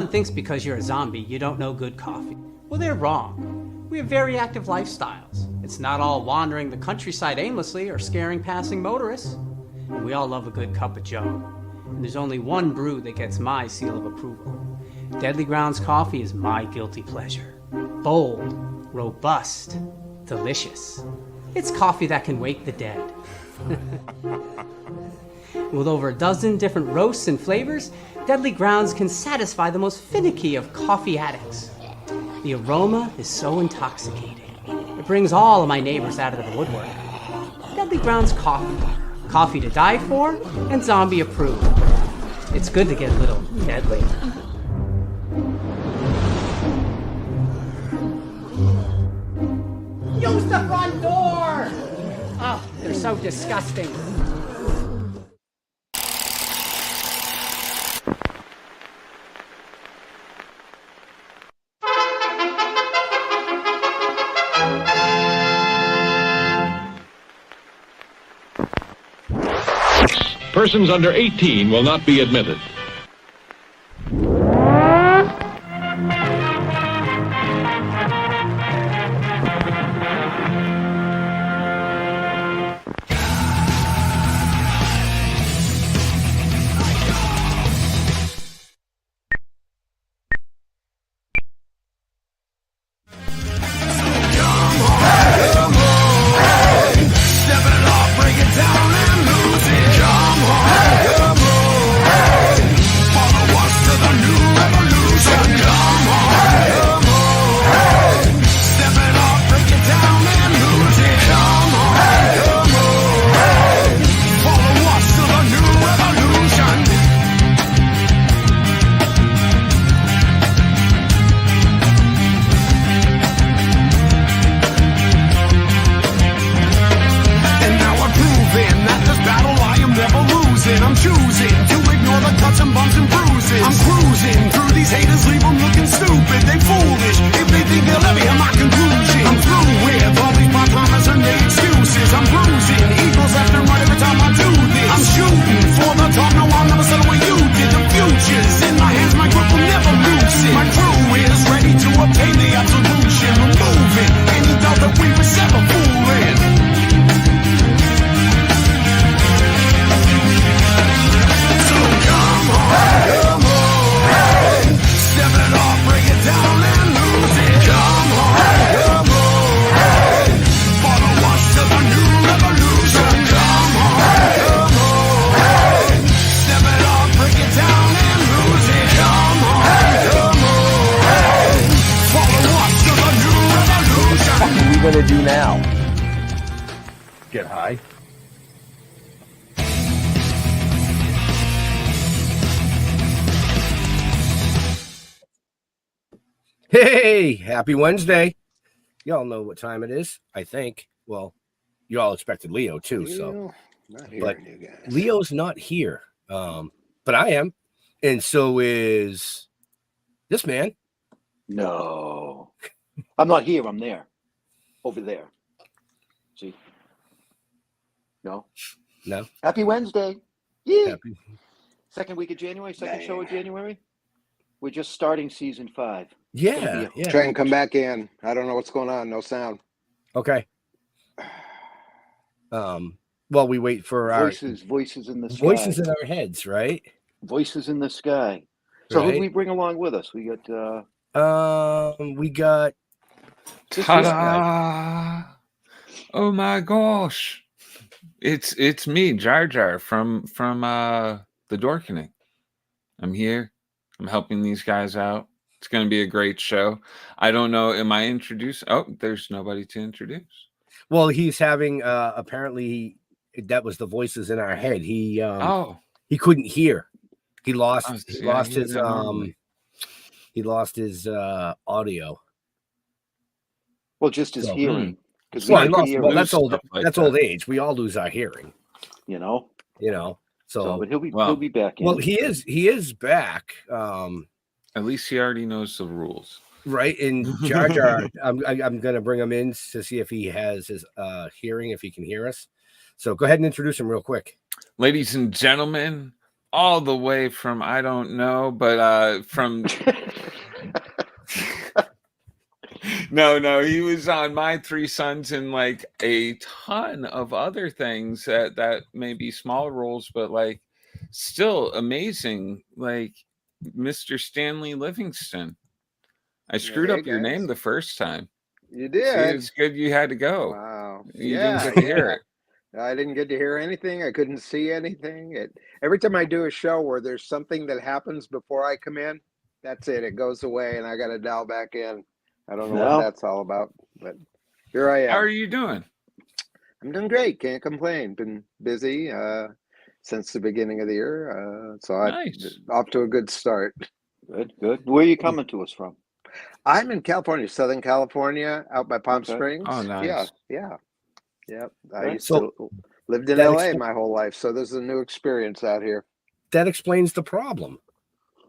Everyone thinks because you're a zombie, you don't know good coffee. Well, they're wrong. We have very active lifestyles. It's not all wandering the countryside aimlessly or scaring passing motorists. And we all love a good cup of joe. And there's only one brew that gets my seal of approval. Deadly Grounds coffee is my guilty pleasure. Bold, robust, delicious. It's coffee that can wake the dead. With over a dozen different roasts and flavors, Deadly Grounds can satisfy the most finicky of coffee addicts. The aroma is so intoxicating. It brings all of my neighbors out of the woodwork. Deadly Grounds coffee. Coffee to die for and zombie approved. It's good to get a little deadly. Use the front door! Oh, they're so disgusting. Persons under 18 will not be admitted. Hey, happy Wednesday. Y'all know what time it is, I think. Well, you all expected Leo too, so. Not here, but you guys. Leo's not here, but I am. And so is this man. No, I'm not here. I'm there. Over there. See? No. Happy Wednesday. Yeah. Second week of January, second show of January. We're just starting season 5. Yeah. Try and come back in. I don't know what's going on. No sound. Okay. Well, we wait for voices in the sky. Voices in our heads, right? Voices in the sky. So who do we bring along with us? We got Ta-da! Oh my gosh. It's me, Jar Jar from the Dorkening. I'm here. I'm helping these guys out. It's going to be a great show. I don't know. Am I introduced? Oh, there's nobody to introduce. Well, he's having apparently that was the voices in our head. He couldn't hear. He lost his audio. Well, just his hearing. That's old age. We all lose our hearing. You know. So but he'll be back in. Well, he is back. At least he already knows the rules. Right. And Jar Jar, I'm gonna bring him in to see if he has his hearing, if he can hear us. So go ahead and introduce him real quick. Ladies and gentlemen, all the way from I don't know, but from no, he was on My Three Sons and like a ton of other things that may be small roles, but like still amazing. Like Mr. Stanley Livingston. I screwed up your name the first time. You See, did. it's good you had to go. Wow. You didn't get to hear it. I didn't get to hear anything. I couldn't see anything. Every time I do a show where there's something that happens before I come in, that's it. It goes away, and I got to dial back in. I don't know what that's all about, but here I am. How are you doing? I'm doing great. Can't complain. Been busy since the beginning of the year, so Nice. I'm off to a good start. Good. Where are you coming to us from? I'm in California, Southern California, out by Palm Springs. Oh, nice. Yeah. I Right. used to lived in LA my whole life, so this is a new experience out here. That explains the problem.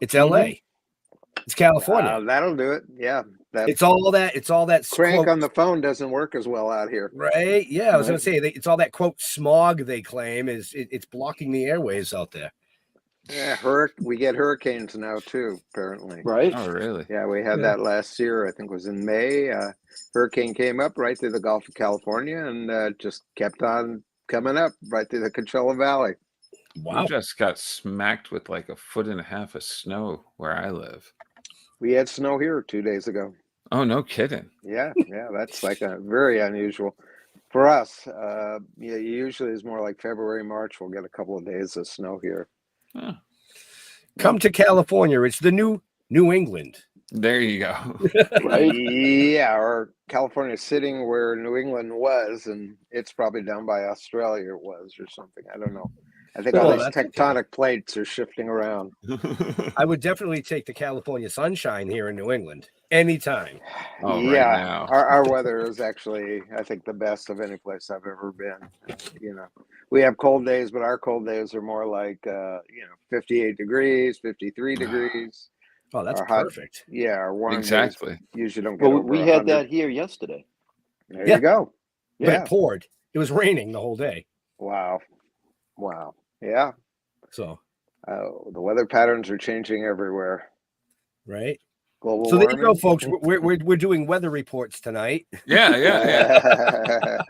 It's LA. It's California. That'll do it. Yeah. It's all that crank on the phone doesn't work as well out here. Right? Yeah, I was going to say it's all that quote smog they claim it's blocking the airwaves out there. Yeah, we get hurricanes now too, apparently. Right. Oh, really? Yeah, we had that last year. I think it was in May. Hurricane came up right through the Gulf of California and just kept on coming up right through the Coachella Valley. Wow. We just got smacked with like 1.5 feet of snow where I live. We had snow here 2 days ago. Oh, no kidding. Yeah, that's like a very unusual for us. Usually it's more like February, March. We'll get a couple of days of snow here. Huh. Come to California. It's the New England. There you go. Right. Yeah, or California sitting where New England was, and it's probably down by Australia or something. I don't know. I think all these tectonic plates are shifting around. I would definitely take the California sunshine here in New England anytime. Oh, yeah, right now. Our weather is actually, I think, the best of any place I've ever been. We have cold days, but our cold days are more like 58 degrees, 53 degrees. Oh, that's perfect. Our warm days usually don't get over we 100. had that here yesterday. There you go. But it poured. It was raining the whole day. Wow. Yeah. So the weather patterns are changing everywhere. Right. Global so warming. There you go, folks. We're doing weather reports tonight. Yeah.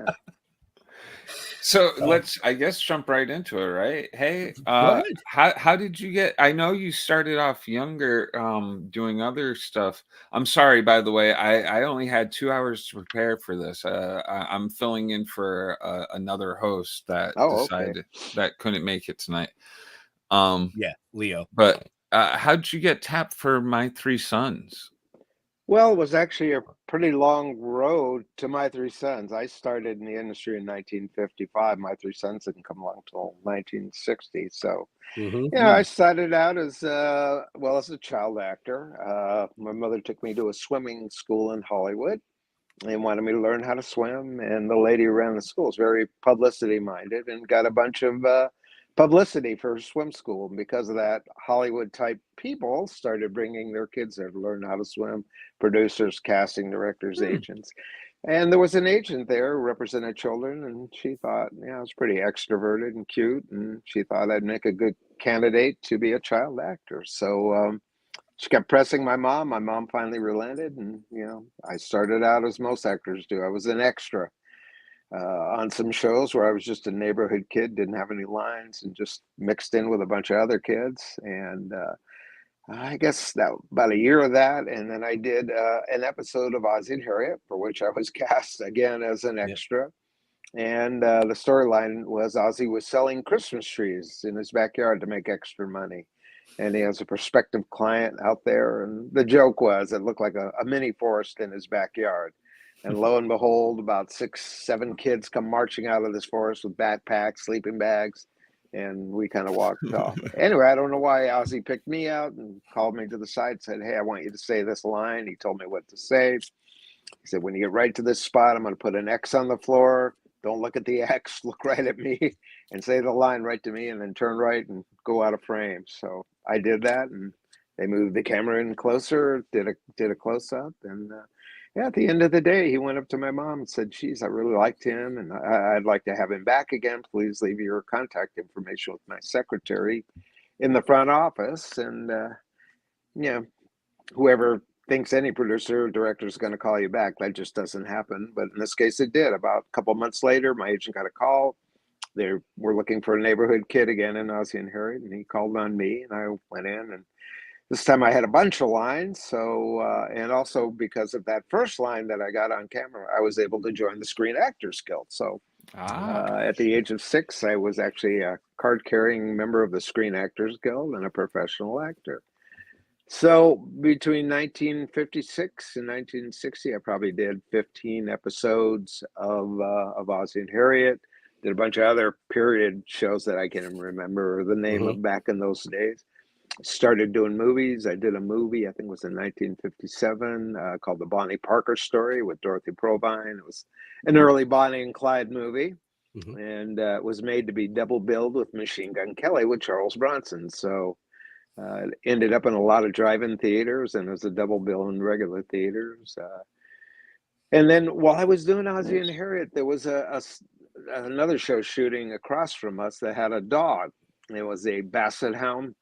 So let's, I guess, jump right into it, right? Hey, how did you get? I know you started off younger, doing other stuff. I'm sorry, by the way, I only had 2 hours to prepare for this. I'm filling in for another host that decided that couldn't make it tonight. Leo. But how did you get tapped for My Three Sons? Well, it was actually a pretty long road to My Three Sons. I started in the industry in 1955. My Three Sons didn't come along until 1960. So, I started out as a child actor. My mother took me to a swimming school in Hollywood and wanted me to learn how to swim. And the lady who ran the school was very publicity minded and got a bunch of publicity for swim school. And because of that, Hollywood type people started bringing their kids there to learn how to swim, producers, casting directors, agents. And there was an agent there who represented children, and she thought, I was pretty extroverted and cute, and she thought I'd make a good candidate to be a child actor. So she kept pressing my mom. My mom finally relented, and I started out as most actors do. I was an extra on some shows where I was just a neighborhood kid, didn't have any lines, and just mixed in with a bunch of other kids. And I guess that about a year of that, and then I did an episode of Ozzie Harriet, for which I was cast again as an extra. And the storyline was Ozzie was selling Christmas trees in his backyard to make extra money. And he has a prospective client out there, and the joke was it looked like a mini forest in his backyard. And lo and behold, about 6-7 kids come marching out of this forest with backpacks, sleeping bags, and we kind of walked off. Anyway, I don't know why Ozzie picked me out and called me to the side and said, hey, I want you to say this line. He told me what to say. He said, when you get right to this spot, I'm going to put an X on the floor. Don't look at the X, look right at me and say the line right to me, and then turn right and go out of frame. So I did that, and they moved the camera in closer, did a close-up, and at the end of the day, he went up to my mom and said, geez, I really liked him, and I'd like to have him back again. Please leave your contact information with my secretary. in the front office, and whoever thinks any producer or director is going to call you back, that just doesn't happen. But in this case, it did. About a couple months later, my agent got a call. They were looking for a neighborhood kid again in Ozzie and Harriet, and he called on me, and I went in, and this time I had a bunch of lines. So, and also because of that first line that I got on camera, I was able to join the Screen Actors Guild. So at the age of 6, I was actually a card-carrying member of the Screen Actors Guild and a professional actor. So between 1956 and 1960, I probably did 15 episodes of Ozzie and Harriet. Did a bunch of other period shows that I can't remember the name of back in those days. Started doing movies. I did a movie, I think it was in 1957, called The Bonnie Parker Story with Dorothy Provine. It was an early Bonnie and Clyde movie. And it was made to be double billed with Machine Gun Kelly with Charles Bronson. So it ended up in a lot of drive-in theaters, and it was a double bill in regular theaters. And then while I was doing Ozzie and Harriet, there was another show shooting across from us that had a dog. It was a Basset Hound,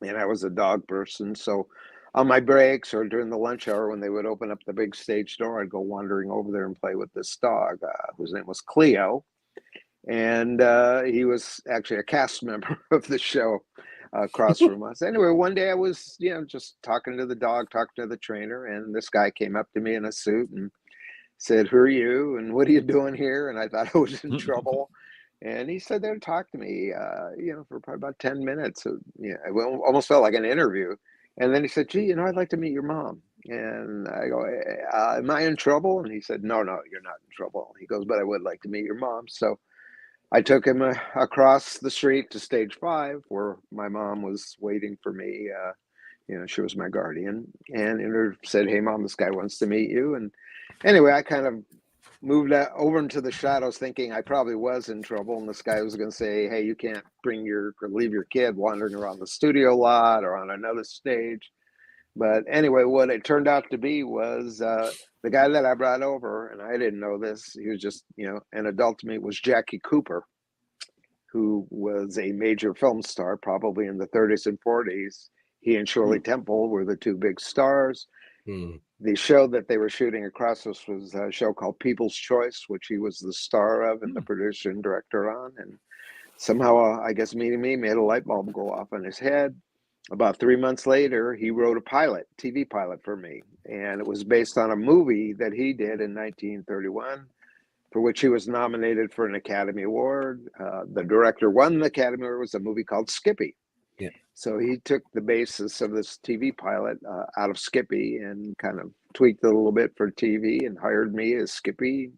and I was a dog person. So on my breaks or during the lunch hour when they would open up the big stage door, I'd go wandering over there and play with this dog, whose name was Cleo. And he was actually a cast member of the show across from us. Anyway, one day I was, just talking to the dog, talking to the trainer, and this guy came up to me in a suit and said, "Who are you? And what are you doing here?" And I thought I was in trouble. And he sat there and talked to me, for probably about 10 minutes. It almost felt like an interview. And then he said, "Gee, I'd like to meet your mom." And I go, "Am I in trouble?" And he said, No, you're not in trouble." He goes, "But I would like to meet your mom." So I took him across the street to stage 5, where my mom was waiting for me. She was my guardian, and said, "Hey, Mom, this guy wants to meet you." And anyway, I kind of moved over into the shadows thinking I probably was in trouble. And this guy was going to say, "Hey, you can't leave your kid wandering around the studio lot or on another stage." But anyway, what it turned out to be was the guy that I brought over, and I didn't know this, he was just, an adult to me, was Jackie Cooper, who was a major film star, probably in the 30s and 40s. He and Shirley Temple were the two big stars. The show that they were shooting across us was a show called People's Choice, which he was the star of and the producer and director on. And somehow, I guess meeting me made a light bulb go off in his head. About 3 months later, he wrote a TV pilot for me. And it was based on a movie that he did in 1931, for which he was nominated for an Academy Award. The director won the Academy Award. It was a movie called Skippy. Yeah. So he took the basis of this TV pilot out of Skippy and kind of tweaked it a little bit for TV and hired me as Skippy.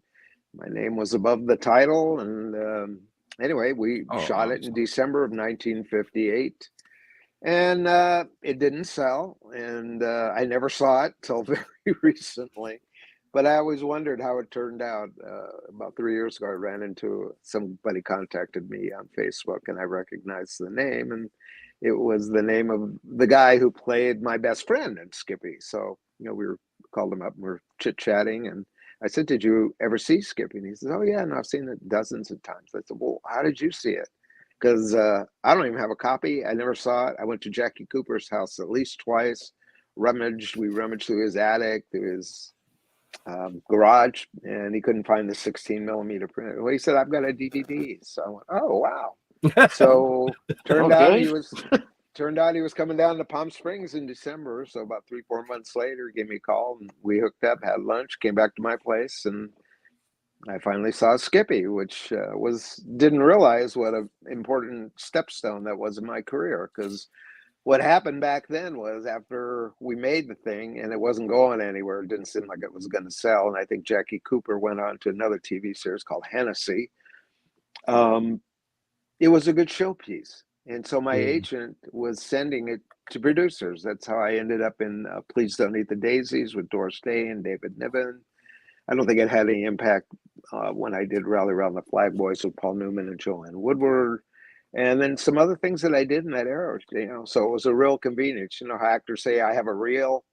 My name was above the title. And anyway, we shot it in December of 1958. And it didn't sell. And I never saw it till very recently. But I always wondered how it turned out. About 3 years ago, I ran into somebody contacted me on Facebook, and I recognized the name. And it was the name of the guy who played my best friend in Skippy. So, called him up and we're chit-chatting. And I said, "Did you ever see Skippy?" And he says, "Oh, yeah, and I've seen it dozens of times." I said, "Well, how did you see it?" Because I don't even have a copy. I never saw it. I went to Jackie Cooper's house at least twice. We rummaged through his attic, through his garage, and he couldn't find the 16 millimeter print. Well, he said, "I've got a DVD." So I went, "Oh, wow." So turned out he was coming down to Palm Springs in December. So about 3-4 months later, he gave me a call, and we hooked up, had lunch, came back to my place, and I finally saw Skippy, which didn't realize what an important stepstone that was in my career. Because what happened back then was, after we made the thing and it wasn't going anywhere, it didn't seem like it was going to sell. And I think Jackie Cooper went on to another TV series called Hennessy. It was a good showpiece. And so my agent was sending it to producers. That's how I ended up in Please Don't Eat the Daisies with Doris Day and David Niven. I don't think it had any impact when I did Rally Around the Flag Boys with Paul Newman and Joanne Woodward. And then some other things that I did in that era, so it was a real convenience. How actors say, "I have a reel."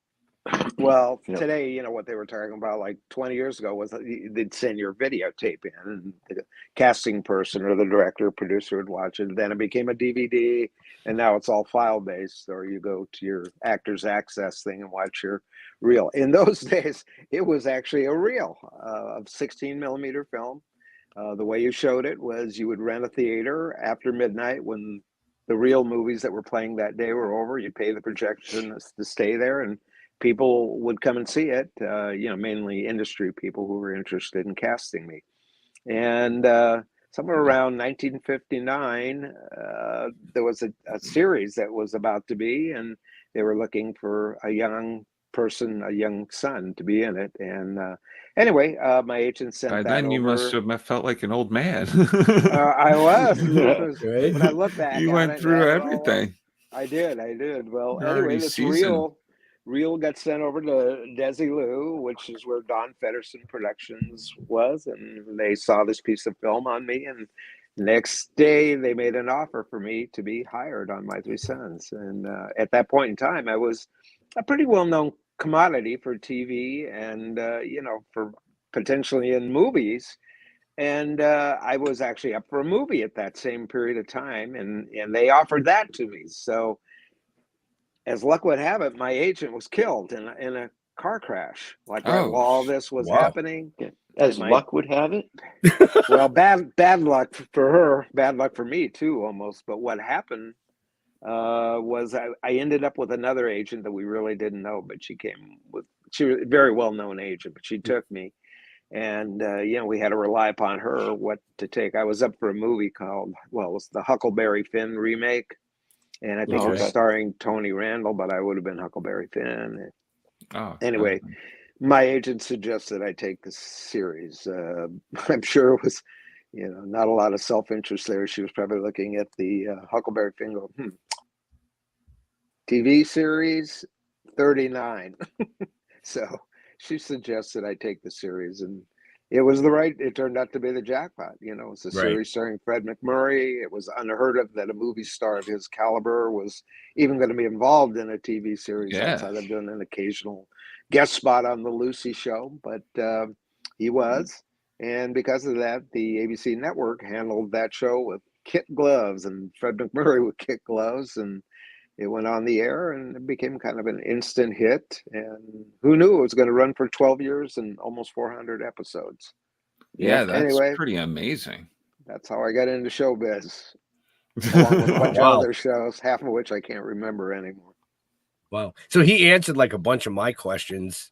Well, today, you know, what they were talking about like 20 years ago was they'd send your videotape in, and the casting person or the director or producer would watch it. Then it became a DVD, and now it's all file based, or you go to your Actors Access thing and watch your reel. In those days, it was actually a reel of 16 millimeter film. The way you showed it was you would rent a theater after midnight when the real movies that were playing that day were over. You'd pay the projectionist to stay there, and people would come and see it, you know, mainly industry people who were interested in casting me. And somewhere around 1959, there was a series that was about to be, and they were looking for a young person, a young son, to be in it. And anyway, my agent sent By that then over. you must have felt like an old man. I was. Right? When I look back, You went through everything. I did. Well, You're anyway, already this seasoned. reel got sent over to Desi Lou, which is where Don Feddersen Productions was, and they saw this piece of film on me. And next day, they made an offer for me to be hired on My Three Sons. And at that point in time, I was a pretty well-known commodity for TV and you know, for potentially in movies. And I was actually up for a movie at that same period of time, and they offered that to me. So, as luck would have it, my agent was killed in a car crash. Like right while all this was happening, as luck would have it. Well, bad luck for her, bad luck for me too, almost. But what happened was I ended up with another agent that we really didn't know, but she was a very well known agent, but she took me. And, you know, we had to rely upon her what to take. I was up for a movie called, well, it was the Huckleberry Finn remake. And I think it was starring Tony Randall, but I would have been Huckleberry Finn. Anyway, my agent suggested I take this series. I'm sure it was, you know, not a lot of self-interest there. She was probably looking at the Huckleberry Finn go, TV series, 39. So she suggested I take the series, and it turned out to be the jackpot. You know, it's a series starring Fred MacMurray. It was unheard of that a movie star of his caliber was even going to be involved in a TV series outside of doing an occasional guest spot on the Lucy show. But he was. And because of that, the ABC network handled that show with kit gloves, and Fred MacMurray with kit gloves, and it went on the air, and it became kind of an instant hit. And who knew it was going to run for 12 years and almost 400 episodes. Yeah, that's pretty amazing. That's how I got into showbiz, along with a bunch of other shows, half of which I can't remember anymore. Wow. So he answered like a bunch of my questions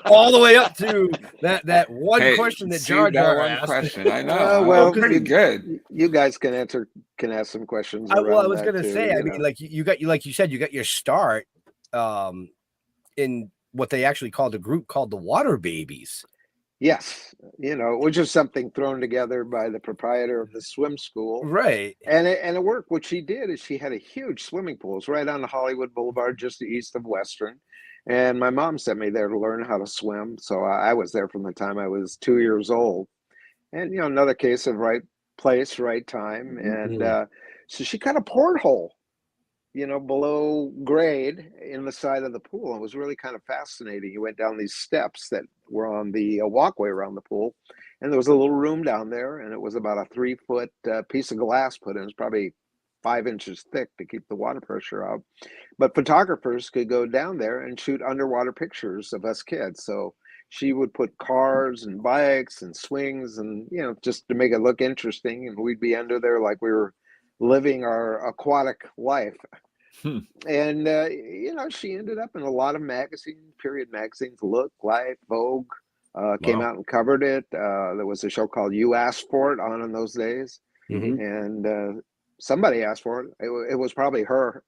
all the way up to that one question that Jar Jar asked. Question. I know. Well, pretty good. You guys can ask some questions. I was going to say, I mean, like like you said, you got your start in what they actually called a group called the Water Babies. Yes, you know, which is something thrown together by the proprietor of the swim school, right? And it worked. What she did is she had a huge swimming pool. It's right on the Hollywood Boulevard, just east of Western. And my mom sent me there to learn how to swim. So I was there from the time I was 2 years old. And you know, another case of right place, right time. And so she cut a porthole, you know, below grade in the side of the pool. It was really kind of fascinating. You went down these steps that were on the walkway around the pool, and there was a little room down there, and it was about a 3-foot piece of glass put in. It was probably 5 inches thick to keep the water pressure out. But photographers could go down there and shoot underwater pictures of us kids. So she would put cars and bikes and swings and, you know, just to make it look interesting. And we'd be under there like we were living our aquatic life. And you know, she ended up in a lot of period magazines, Look, Life, Vogue, came out and covered it. There was a show called You Asked For It on in those days. And somebody asked for it. It was probably her,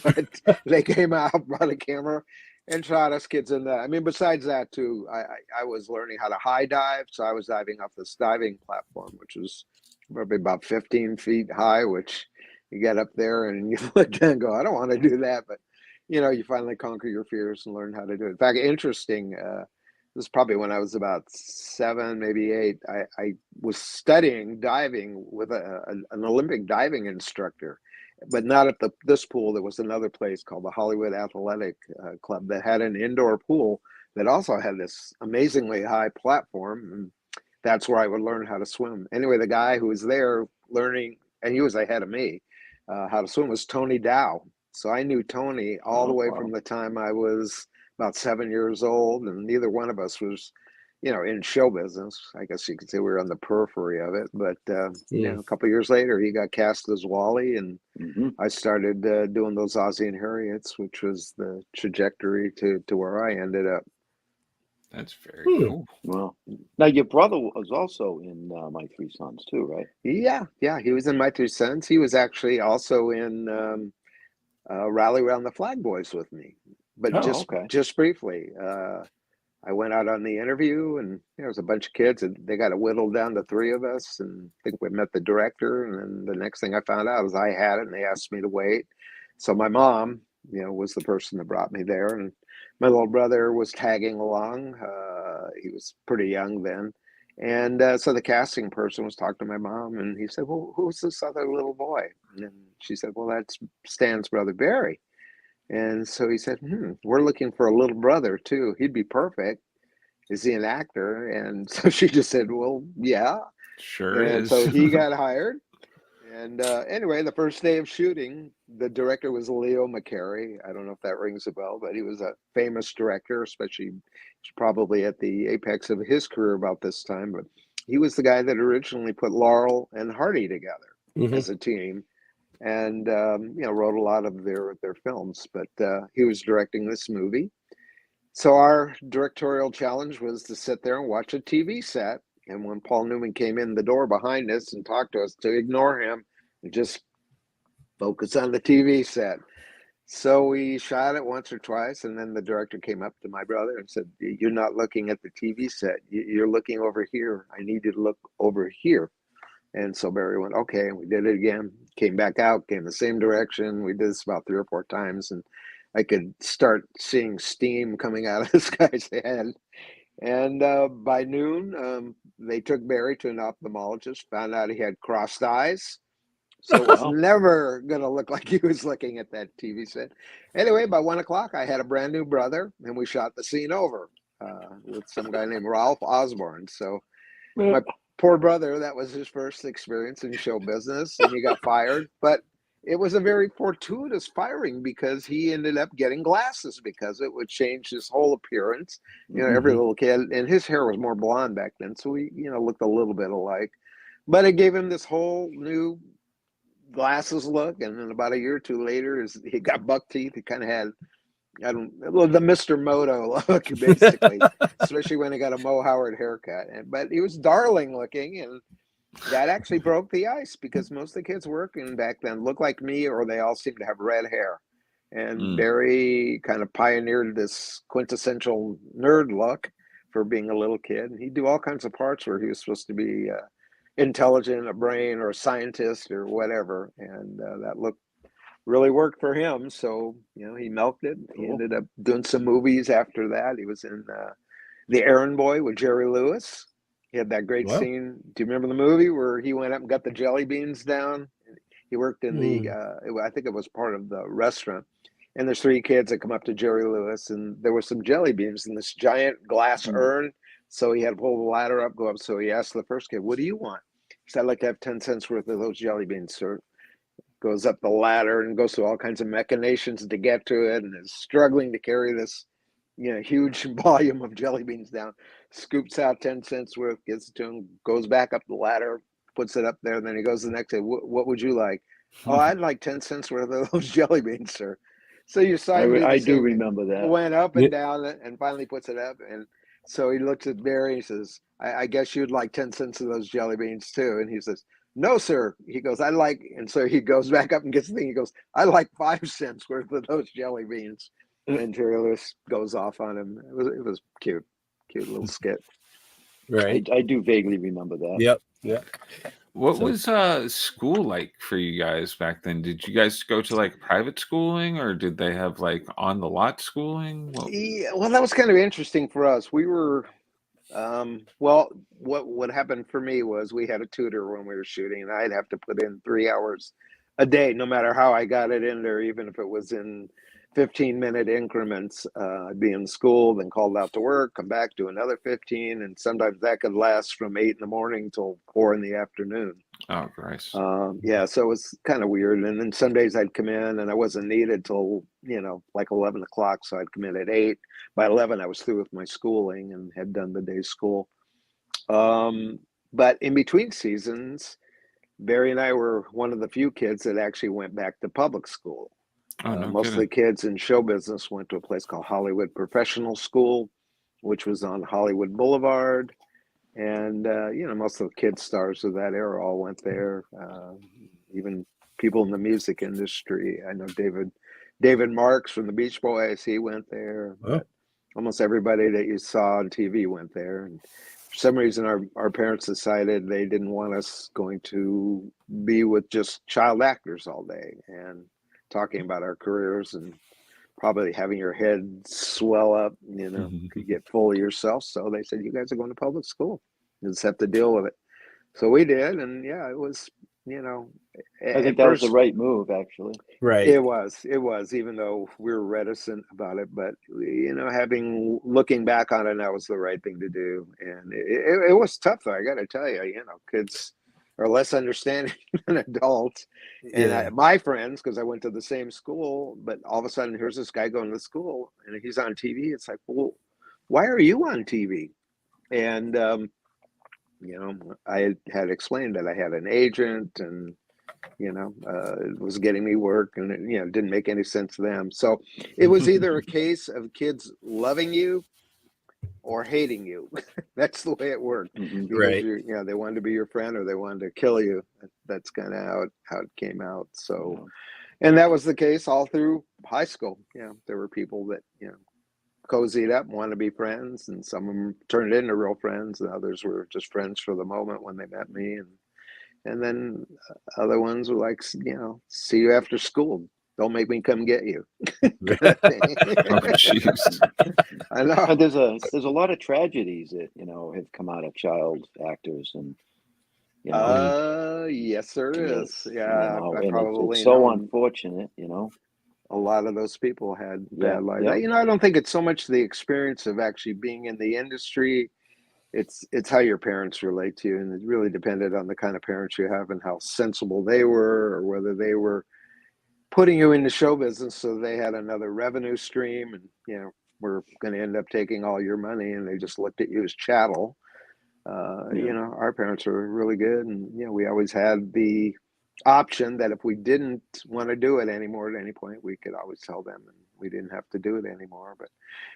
but they came out, brought a camera, and shot us kids in that. I mean, besides that too, I was learning how to high dive. So I was diving off this diving platform, which was probably about 15 feet high, which you get up there and you look and go, I don't want to do that. But, you know, you finally conquer your fears and learn how to do it. In fact, interesting, this is probably when I was about 7, maybe 8. I was studying diving with an Olympic diving instructor. but not at this pool. There was another place called the Hollywood Athletic Club that had an indoor pool that also had this amazingly high platform. And that's where I would learn how to swim. Anyway, the guy who was there learning, and he was ahead of me, how to swim, was Tony Dow. So I knew Tony all the way from the time I was about 7 years old, and neither one of us was, in show business. I guess you could say we were on the periphery of it. But a couple of years later, he got cast as Wally, and I started doing those Ozzie and Harriets, which was the trajectory to where I ended up. That's very cool. Well, now your brother was also in My Three Sons too, right? Yeah, he was in My Three Sons. He was actually also in Rally Around the Flag Boys with me, but just briefly. I went out on the interview, and there was a bunch of kids, and they got it whittled down to 3 of us. And I think we met the director, and then the next thing I found out is I had it, and they asked me to wait. So my mom, was the person that brought me there, and my little brother was tagging along. He was pretty young then, and so the casting person was talking to my mom, and he said, "Well, who's this other little boy?" And she said, "Well, that's Stan's brother Barry." And so he said, "We're looking for a little brother too. He'd be perfect. Is he an actor?" And so she just said, "Well, yeah." Sure and is. So he got hired. And anyway, the first day of shooting, the director was Leo McCarey. I don't know if that rings a bell, but he was a famous director, especially probably at the apex of his career about this time. But he was the guy that originally put Laurel and Hardy together as a team. And wrote a lot of their films, but he was directing this movie. So our directorial challenge was to sit there and watch a TV set. And when Paul Newman came in the door behind us and talked to us, to ignore him and just focus on the TV set. So we shot it once or twice, and then the director came up to my brother and said, "You're not looking at the TV set. You're looking over here. I need you to look over here." And so Barry went, "Okay," and we did it again. Came back out, came the same direction. We did this about 3 or 4 times, and I could start seeing steam coming out of this guy's head. And by noon, they took Barry to an ophthalmologist, found out he had crossed eyes. So it was never going to look like he was looking at that TV set. Anyway, by 1 o'clock, I had a brand new brother, and we shot the scene over with some guy named Ralph Osborne. So my poor brother, that was his first experience in show business, and he got fired. But it was a very fortuitous firing because he ended up getting glasses because it would change his whole appearance. Every little kid, and his hair was more blonde back then, so he, looked a little bit alike. But it gave him this whole new glasses look, and then about a year or 2 later, he got buck teeth. He kind of had the Mr. Moto look, basically, especially when he got a Mo Howard haircut. But he was darling looking, and that actually broke the ice because most of the kids working back then looked like me, or they all seemed to have red hair. And Barry kind of pioneered this quintessential nerd look for being a little kid. And he'd do all kinds of parts where he was supposed to be intelligent, a brain, or a scientist, or whatever. And that look really worked for him. So, he milked it. He ended up doing some movies after that. He was in The Errand Boy with Jerry Lewis. He had that great scene. Do you remember the movie where he went up and got the jelly beans down? He worked in I think it was part of the restaurant. And there's 3 kids that come up to Jerry Lewis, and there were some jelly beans in this giant glass urn. So he had to pull the ladder up, go up. So he asked the first kid, "What do you want?" He said, "I'd like to have 10 cents worth of those jelly beans, sir." Goes up the ladder and goes through all kinds of machinations to get to it, and is struggling to carry this huge volume of jelly beans down. Scoops out 10 cents worth, gets it to him, goes back up the ladder, puts it up there, and then he goes the next day, "What would you like?" "Oh, I'd like 10 cents worth of those jelly beans, sir." So you saw I do remember that. Went up and down and finally puts it up. And so he looks at Barry and he says, I guess you'd like 10 cents of those jelly beans too. And he says, "No, sir." He goes, and so he goes back up and gets the thing. He goes, "I like 5 cents worth of those jelly beans." And Jerry Lewis goes off on him. It was cute little skit. Right. I do vaguely remember that. Yep. What was school like for you guys back then? Did you guys go to like private schooling, or did they have like on the lot schooling? Well, that was kind of interesting for us. We were what happened for me was we had a tutor when we were shooting, and I'd have to put in 3 hours a day, no matter how I got it in there, even if it was in 15-minute increments. I'd be in school, then called out to work, come back, do another 15, and sometimes that could last from 8 in the morning till 4 in the afternoon. Oh, Christ. Yeah, so it was kind of weird. And then some days I'd come in and I wasn't needed till, like 11 o'clock. So I'd come in at 8. By 11, I was through with my schooling and had done the day's school. But in between seasons, Barry and I were one of the few kids that actually went back to public school. Most of the kids in show business went to a place called Hollywood Professional School, which was on Hollywood Boulevard. And, most of the kid stars of that era all went there. Even people in the music industry. I know David Marks from the Beach Boys, he went there. Oh. Almost everybody that you saw on TV went there. And for some reason, our parents decided they didn't want us going to be with just child actors all day and talking about our careers and probably having your head swell up, could get full of yourself. So they said, you guys are going to public school. You just have to deal with it. So we did. And yeah, it was, I think that was the right move, actually. Right. It was, even though we were reticent about it, but looking back on it, that was the right thing to do. And it was tough though. I got to tell you, kids are less understanding than adults. And my friends, because I went to the same school, but all of a sudden here's this guy going to school and he's on TV. It's like, well, why are you on TV? And, I had explained that I had an agent and, it was getting me work and, it didn't make any sense to them. So it was either a case of kids loving you or hating you. That's the way it worked. Right. They wanted to be your friend or they wanted to kill you. That's kind of how it came out. So, and that was the case all through high school. There were people that, cozied up and wanted to be friends, and some of them turned into real friends, and others were just friends for the moment when they met me. And then other ones were like, see you after school. Don't make me come get you. Oh, jeez. I know. There's a lot of tragedies that have come out of child actors, and yes, there is. Yeah, it's so unfortunate. A lot of those people had bad lives. I don't think it's so much the experience of actually being in the industry. It's how your parents relate to you, and it really depended on the kind of parents you have and how sensible they were, or whether they were putting you into show business so they had another revenue stream, and we're going to end up taking all your money, and they just looked at you as chattel. Our parents were really good, and we always had the option that if we didn't want to do it anymore at any point, we could always tell them and we didn't have to do it anymore. But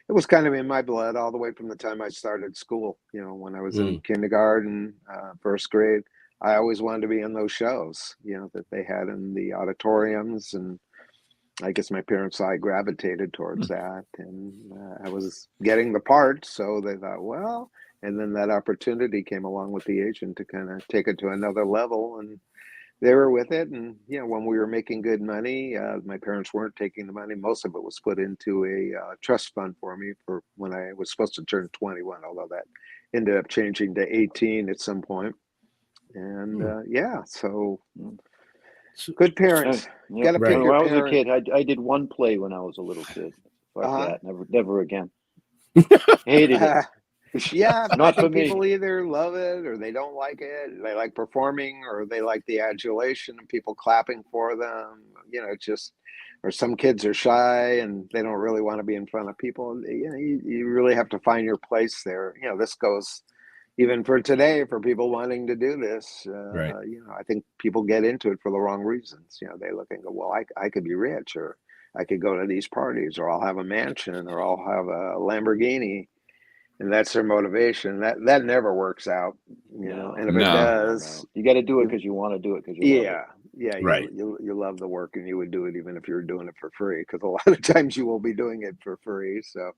it was kind of in my blood all the way from the time I started school. When I was in kindergarten, first grade, I always wanted to be in those shows, that they had in the auditoriums. And I guess my parents saw I gravitated towards that, and I was getting the part. So they thought, well, and then that opportunity came along with the agent to kind of take it to another level, and they were with it. And when we were making good money, my parents weren't taking the money. Most of it was put into a trust fund for me for when I was supposed to turn 21, although that ended up changing to 18 at some point. And so good parents. Gotta pick your when I was a kid, I did one play when I was a little kid. Fuck that, never again. Hated it. Yeah, not for people me. Either love it or they don't like it. They like performing, or they like the adulation and people clapping for them. Or some kids are shy and they don't really want to be in front of people. You really have to find your place there. This goes even for today for people wanting to do this. Right. I think people get into it for the wrong reasons. They look and go, well, I could be rich, or I could go to these parties, or I'll have a mansion, or I'll have a Lamborghini. And that's their motivation. That never works out, And if it does, you got to do it because you want to do it because you love it. Right. You love the work, and you would do it even if you were doing it for free. Because a lot of times you will be doing it for free. So,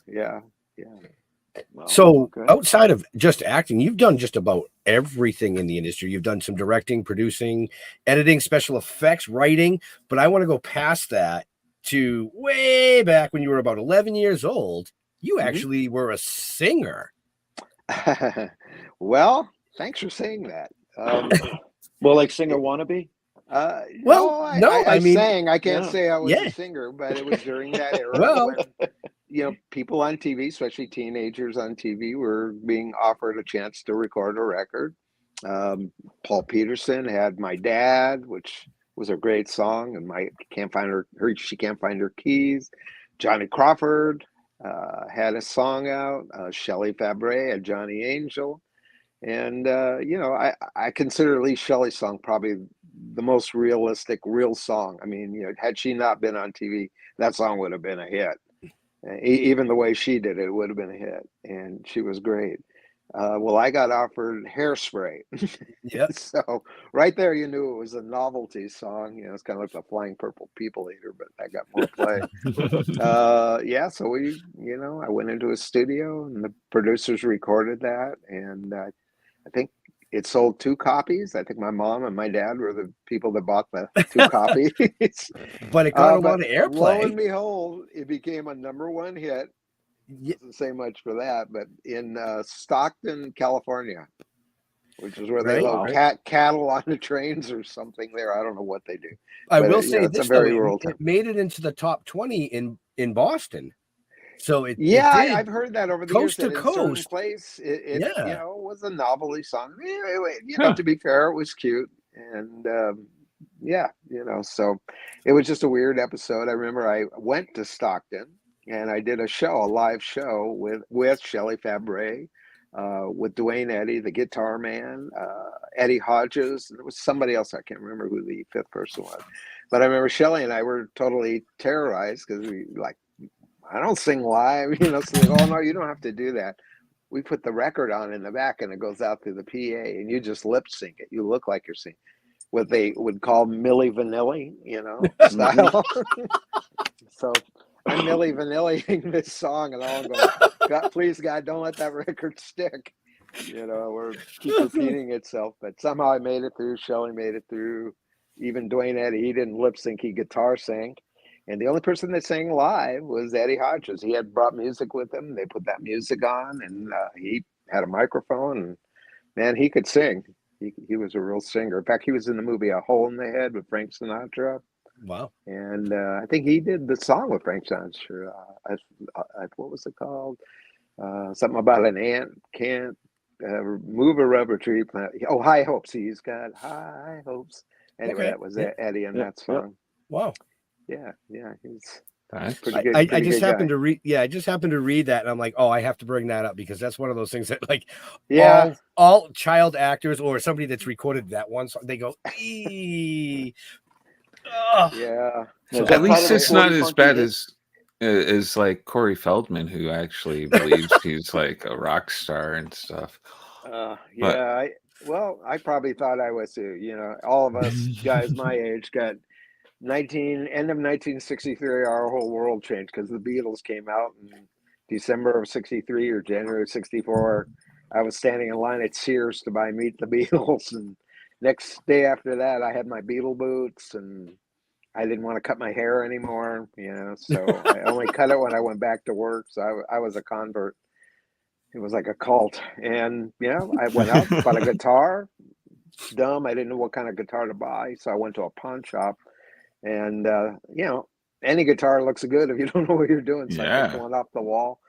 yeah. Well, so outside of just acting, you've done just about everything in the industry. You've done some directing, producing, editing, special effects, writing. But I want to go past that to way back when you were about 11 years old. You actually were a singer. Well, thanks for saying that. Well, like singer wannabe? I mean, sang. I can't yeah. say I was Yeah. a singer, but it was during that era Well, when, people on TV, especially teenagers on TV, were being offered a chance to record a record. Paul Peterson had My Dad, which was a great song, and she can't find her keys. Johnny Crawford had a song out. Shelley Fabre had Johnny Angel. And I consider Lee Shelley's song probably the most realistic, real song. I mean, had she not been on TV, that song would have been a hit. Even the way she did it would have been a hit, and she was great. Well, I got offered Hairspray, Yep. so right there you knew it was a novelty song. It's kind of like the Flying Purple People Eater, but I got more play. So I went into a studio, and the producers recorded that, and I think it sold 2 copies. I think my mom and my dad were the people that bought the 2 copies. But it got a lot of Lo airplay. and behold, it became a #1 hit. Doesn't say much for that, but in Stockton, California, which is where they load cattle on the trains or something there. I don't know what they do. I will say it's this, a very though, rural town. it made it into the top 20 in Boston. So I've heard that over the years. Coast to coast. In a certain place, it was a novelty song. To be fair, it was cute, and so it was just a weird episode. I remember I went to Stockton and I did a live show with Shelley Fabre, with Duane Eddy, the guitar man, Eddie Hodges. There was somebody else, I can't remember who the 5th person was, but I remember Shelley and I were totally terrorized because we I don't sing live, so oh no, you don't have to do that. We put the record on in the back and it goes out through the PA and you just lip sync it. You look like you're singing what they would call Milli Vanilli, style. So I'm Milli Vanilli-ing this song and all going, God, please God, don't let that record stick. Or keep repeating itself. But somehow I made it through. Shelley made it through. Even Duane Eddy, he didn't lip sync, he guitar sang. And the only person that sang live was Eddie Hodges. He had brought music with him. They put that music on, and he had a microphone. And man, he could sing. He was a real singer. In fact, he was in the movie A Hole in the Head with Frank Sinatra. Wow. And I think he did the song with Frank Sinatra. What was it called? Something about an ant can't move a rubber tree plant. Oh, High Hopes. He's got high hopes. Anyway, that was Eddie in that song. Wow. Yeah, he's pretty good. I just happened to read. Yeah, I just happened to read that, and I'm like, oh, I have to bring that up because that's one of those things that, all child actors or somebody that's recorded that one song, they go, ee. Yeah. So at least it's not as bad as like Corey Feldman, who actually believes he's like a rock star and stuff. I probably thought I was too. All of us guys my age got end of 1963, our whole world changed because the Beatles came out in December of 63 or January of 64. I was standing in line at Sears to buy Meet the Beatles, and next day after that I had my Beatle boots, and I didn't want to cut my hair anymore, so I only cut it when I went back to work. So I was a convert. It was like a cult. And I went out, bought a guitar. Dumb, I didn't know what kind of guitar to buy, so I went to a pawn shop. And any guitar looks good if you don't know what you're doing. So I picked one off the wall.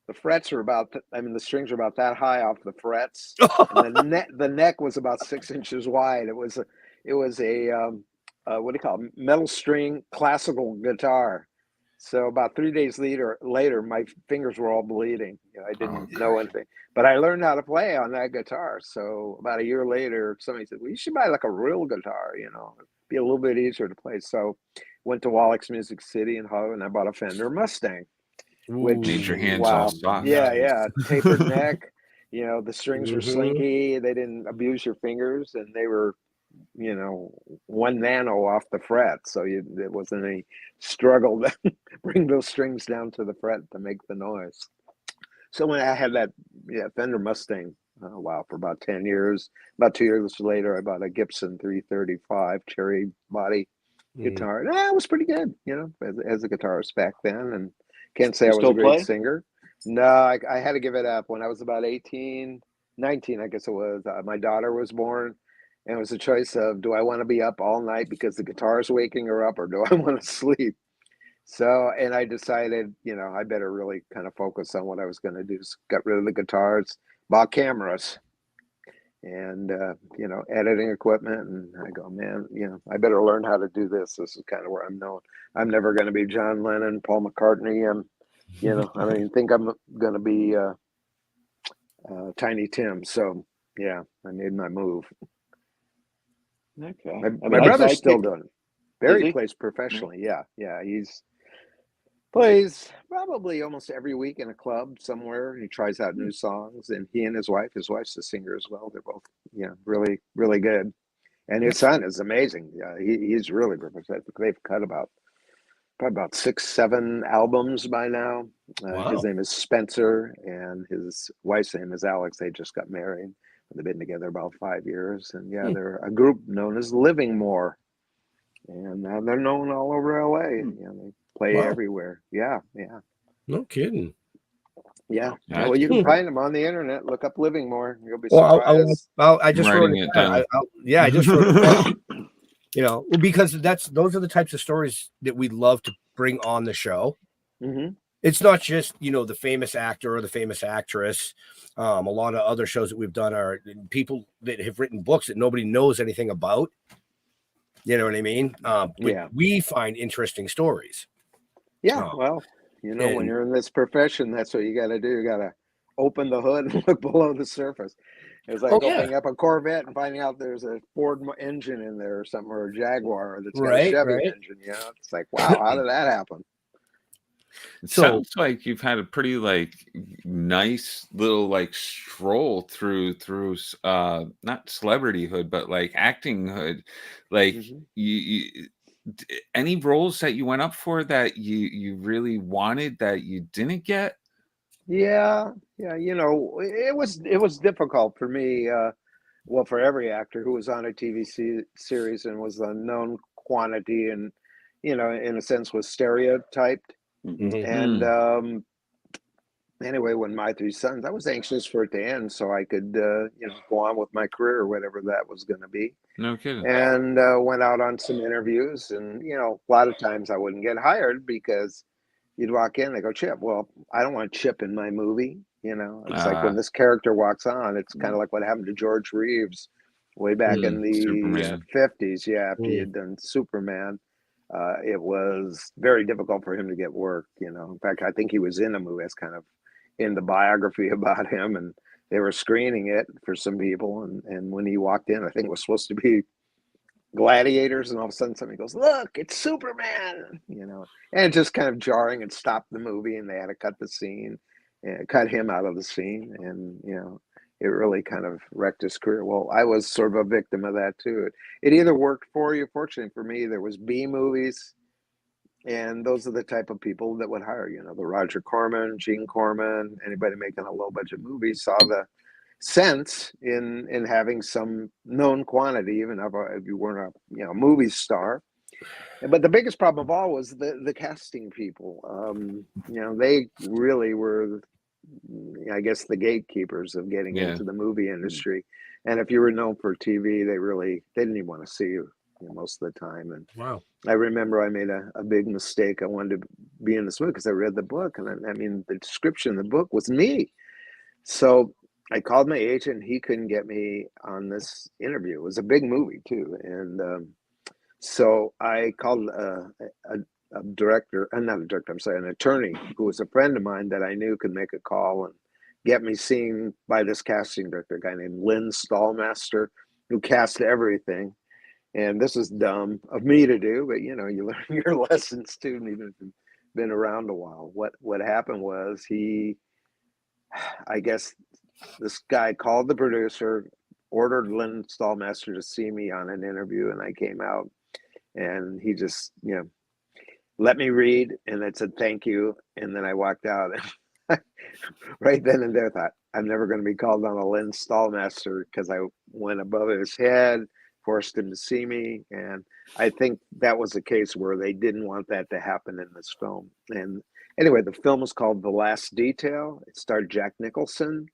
The frets were the strings were about that high off the frets. And the neck was about 6 inches wide. It was a what do you call it? Metal string classical guitar. So about 3 days later, my fingers were all bleeding. I didn't know anything, but I learned how to play on that guitar. So about a year later, somebody said, well, you should buy like a real guitar, be a little bit easier to play. So went to Wallach's Music City in Hollywood, and I bought a Fender Mustang. Which made your hands all soft. Yeah. Tapered neck. The strings were slinky. They didn't abuse your fingers, and they were, 1 nano off the fret. So it wasn't any struggle to bring those strings down to the fret to make the noise. So when I had that Fender Mustang, for about 10 years, about 2 years later, I bought a Gibson 335 cherry body guitar. And it was pretty good, as a guitarist back then. And can't say I was a great singer. No, I had to give it up when I was about 19, I guess it was. My daughter was born, And it was a choice of, do I want to be up all night because the guitar is waking her up, or do I want to sleep? So, and I decided, I better really kind of focus on what I was going to do. So got rid of the guitars, bought cameras, and, editing equipment. And I go, man, I better learn how to do this. This is kind of where I'm known. I'm never going to be John Lennon, Paul McCartney. I don't even think I'm going to be Tiny Tim. So, yeah, I made my move. Okay. My brother's still doing it. Barry plays professionally. Yeah. He's plays probably almost every week in a club somewhere. He tries out new songs, and he and his wife's a singer as well. They're both, really, really good. And his son is amazing. Yeah, he's really perfect. They've cut probably about 6-7 albums by now. Wow. His name is Spencer, and his wife's name is Alex. They just got married. They've been together about 5 years, and they're a group known as Living More, and now they're known all over LA. They play everywhere. Yeah. No kidding. Yeah. Well, you can find them on the internet. Look up Living More. You'll be surprised. I just wrote it down. I just wrote it down. Because those are the types of stories that we love to bring on the show. Mm-hmm. It's not just, the famous actor or the famous actress. A lot of other shows that we've done are people that have written books that nobody knows anything about. You know what I mean? We find interesting stories. Yeah. Well, when you're in this profession, that's what you got to do. You got to open the hood and look below the surface. It's like opening up a Corvette and finding out there's a Ford engine in there or something, or a Jaguar that's got a Chevy engine. It's like, wow, how did that happen? It sounds like you've had a pretty nice little stroll through not celebrity hood, but acting hood. You any roles that you went up for that you really wanted that you didn't get? Yeah. It was difficult for me. Well, for every actor who was on a TV series and was a known quantity, and in a sense was stereotyped. Mm-hmm. And anyway, when My Three Sons, I was anxious for it to end so I could go on with my career or whatever that was going to be. No kidding. And went out on some interviews, and a lot of times I wouldn't get hired because you'd walk in, they go, Chip. Well, I don't want Chip in my movie. It's like when this character walks on, it's kind of like what happened to George Reeves way back in the 50s. Yeah, after he had done Superman. It was very difficult for him to get work. In fact, I think he was in a movie that's kind of in the biography about him, and they were screening it for some people. And when he walked in, I think it was supposed to be Gladiators, and all of a sudden somebody goes, "Look, it's Superman!" And it's just kind of jarring and stopped the movie, and they had to cut the scene and cut him out of the scene, and it really kind of wrecked his career. Well, I was sort of a victim of that too. It either worked for you. Fortunately for me, there was B movies, and those are the type of people that would hire. The Roger Corman, Gene Corman, anybody making a low budget movie saw the sense in having some known quantity, even if you weren't a movie star. But the biggest problem of all was the casting people. They really were, I guess, the gatekeepers of getting into the movie industry. And if you were known for TV, they didn't even want to see you, most of the time. And wow, I remember I made a big mistake. I wanted to be in this movie because I read the book, and the description of the book was me. So I called my agent. He couldn't get me on this interview. It was a big movie too, and so I called an attorney who was a friend of mine that I knew could make a call and get me seen by this casting director, a guy named Lynn Stallmaster, who cast everything. And this is dumb of me to do, but you learn your lessons too, even if you've been around a while. What happened was I guess this guy called the producer, ordered Lynn Stallmaster to see me on an interview, and I came out, and he just, let me read, and it said thank you, and then I walked out. Right then and there, I thought, I'm never going to be called on a Lynn Stallmaster, because I went above his head, forced him to see me, and I think that was a case where they didn't want that to happen in this film. And anyway, the film was called The Last Detail. It starred Jack Nicholson,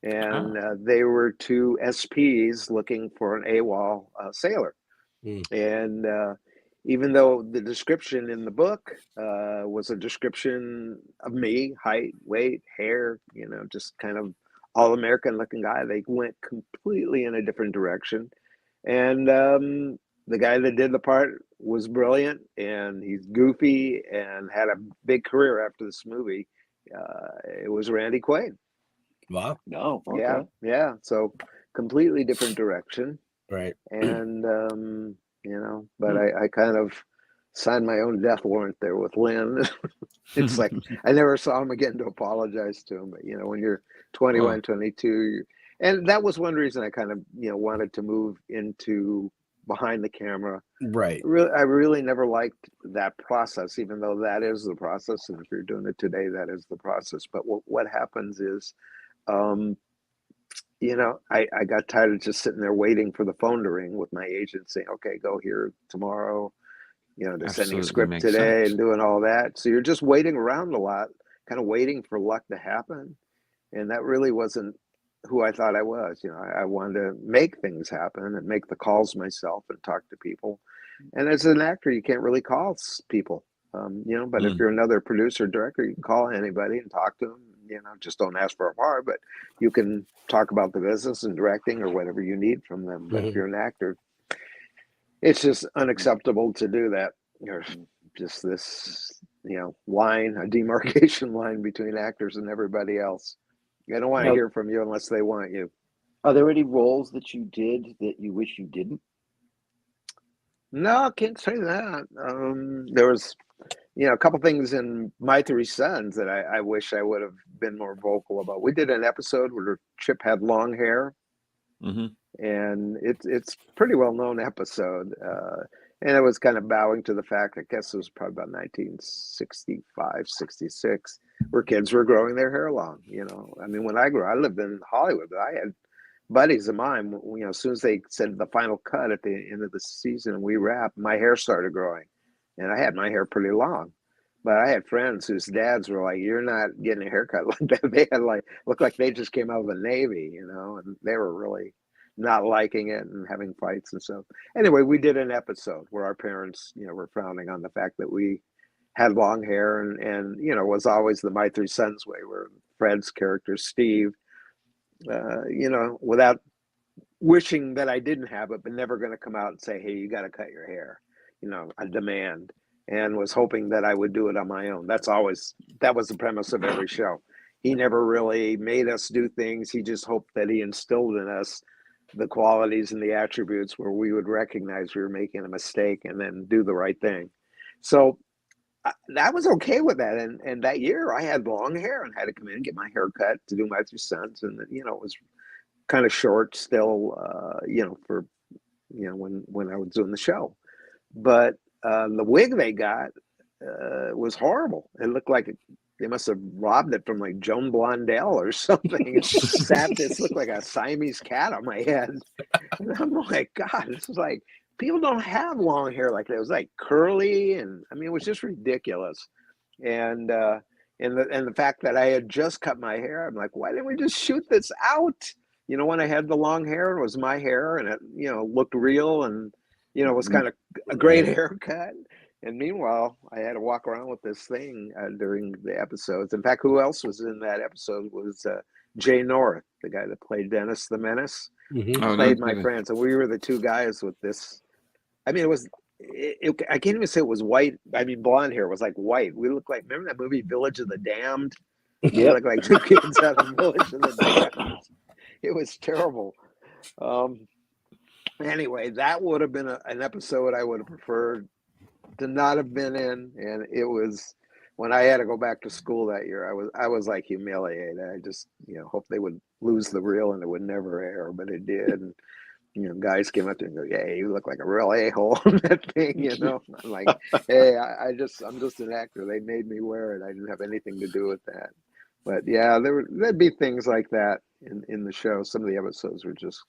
and they were two SPs looking for an AWOL sailor. And even though the description in the book was a description of me, height, weight, hair, just kind of all-American looking guy, they went completely in a different direction. And the guy that did the part was brilliant, and he's goofy and had a big career after this movie. It was Randy Quaid. Wow. No. Okay. Yeah. So completely different direction. Right. And, but I kind of signed my own death warrant there with Lynn. It's like, I never saw him again to apologize to him. But, when you're 21, 22, and that was one reason I kind of, wanted to move into behind the camera. Right. I really never liked that process, even though that is the process. And if you're doing it today, that is the process. But what happens is, I got tired of just sitting there waiting for the phone to ring with my agent saying, okay, go here tomorrow. They're sending a script today and doing all that. So you're just waiting around a lot, kind of waiting for luck to happen. And that really wasn't who I thought I was. I wanted to make things happen and make the calls myself and talk to people. And as an actor, you can't really call people, but if you're another producer, director, you can call anybody and talk to them. Just don't ask for a part, but you can talk about the business and directing or whatever you need from them. But if you're an actor, it's just unacceptable to do that. There's just this, line, a demarcation line between actors and everybody else. I don't want to hear from you unless they want you. Are there any roles that you did that you wish you didn't? No, I can't say that. There was, a couple things in My Three Sons that I wish I would have been more vocal about. We did an episode where Chip had long hair, and it's pretty well known episode. And it was kind of bowing to the fact, I guess it was probably about 1965, 66, where kids were growing their hair long. I mean, when I lived in Hollywood, but I had buddies of mine, as soon as they said the final cut at the end of the season and we wrapped, my hair started growing. And I had my hair pretty long. But I had friends whose dads were like, you're not getting a haircut like that. They had looked like they just came out of the Navy, and they were really not liking it and having fights and stuff. Anyway, we did an episode where our parents, were frowning on the fact that we had long hair and it was always the My Three Sons way, where Fred's character, Steve, without wishing that I didn't have it, but never going to come out and say, hey, you got to cut your hair, a demand, and was hoping that I would do it on my own. That was the premise of every show. He never really made us do things. He just hoped that he instilled in us the qualities and the attributes where we would recognize we were making a mistake and then do the right thing. So I was okay with that. And that year I had long hair and had to come in and get my hair cut to do My Three Sons. And, it was kind of short still, for, when I was doing the show. But the wig they got was horrible. It looked like they must have robbed it from like Joan Blondell or something. It looked like a Siamese cat on my head. And I'm like, God, this is like, people don't have long hair like that. It was like curly, and I mean, it was just ridiculous. And the fact that I had just cut my hair, I'm like, why didn't we just shoot this out? When I had the long hair, it was my hair, and it, looked real, and it was kind of a great haircut. And meanwhile, I had to walk around with this thing during the episodes. In fact, who else was in that episode was Jay North, the guy that played Dennis the Menace, played my friend. So we were the two guys with this. I mean, I can't even say it was white. I mean, blonde hair was like white. We looked like, remember that movie Village of the Damned? We looked like two kids out of Village of the Damned. It was terrible. Anyway, that would have been an episode I would have preferred to not have been in. And it was when I had to go back to school that year, I was like humiliated. I just, hoped they would lose the reel and it would never air, but it did. And, guys came up to me and go, yeah, you look like a real a-hole on that thing, I'm like, hey, I'm just an actor. They made me wear it. I didn't have anything to do with that. But yeah, there'd be things like that in the show. Some of the episodes were just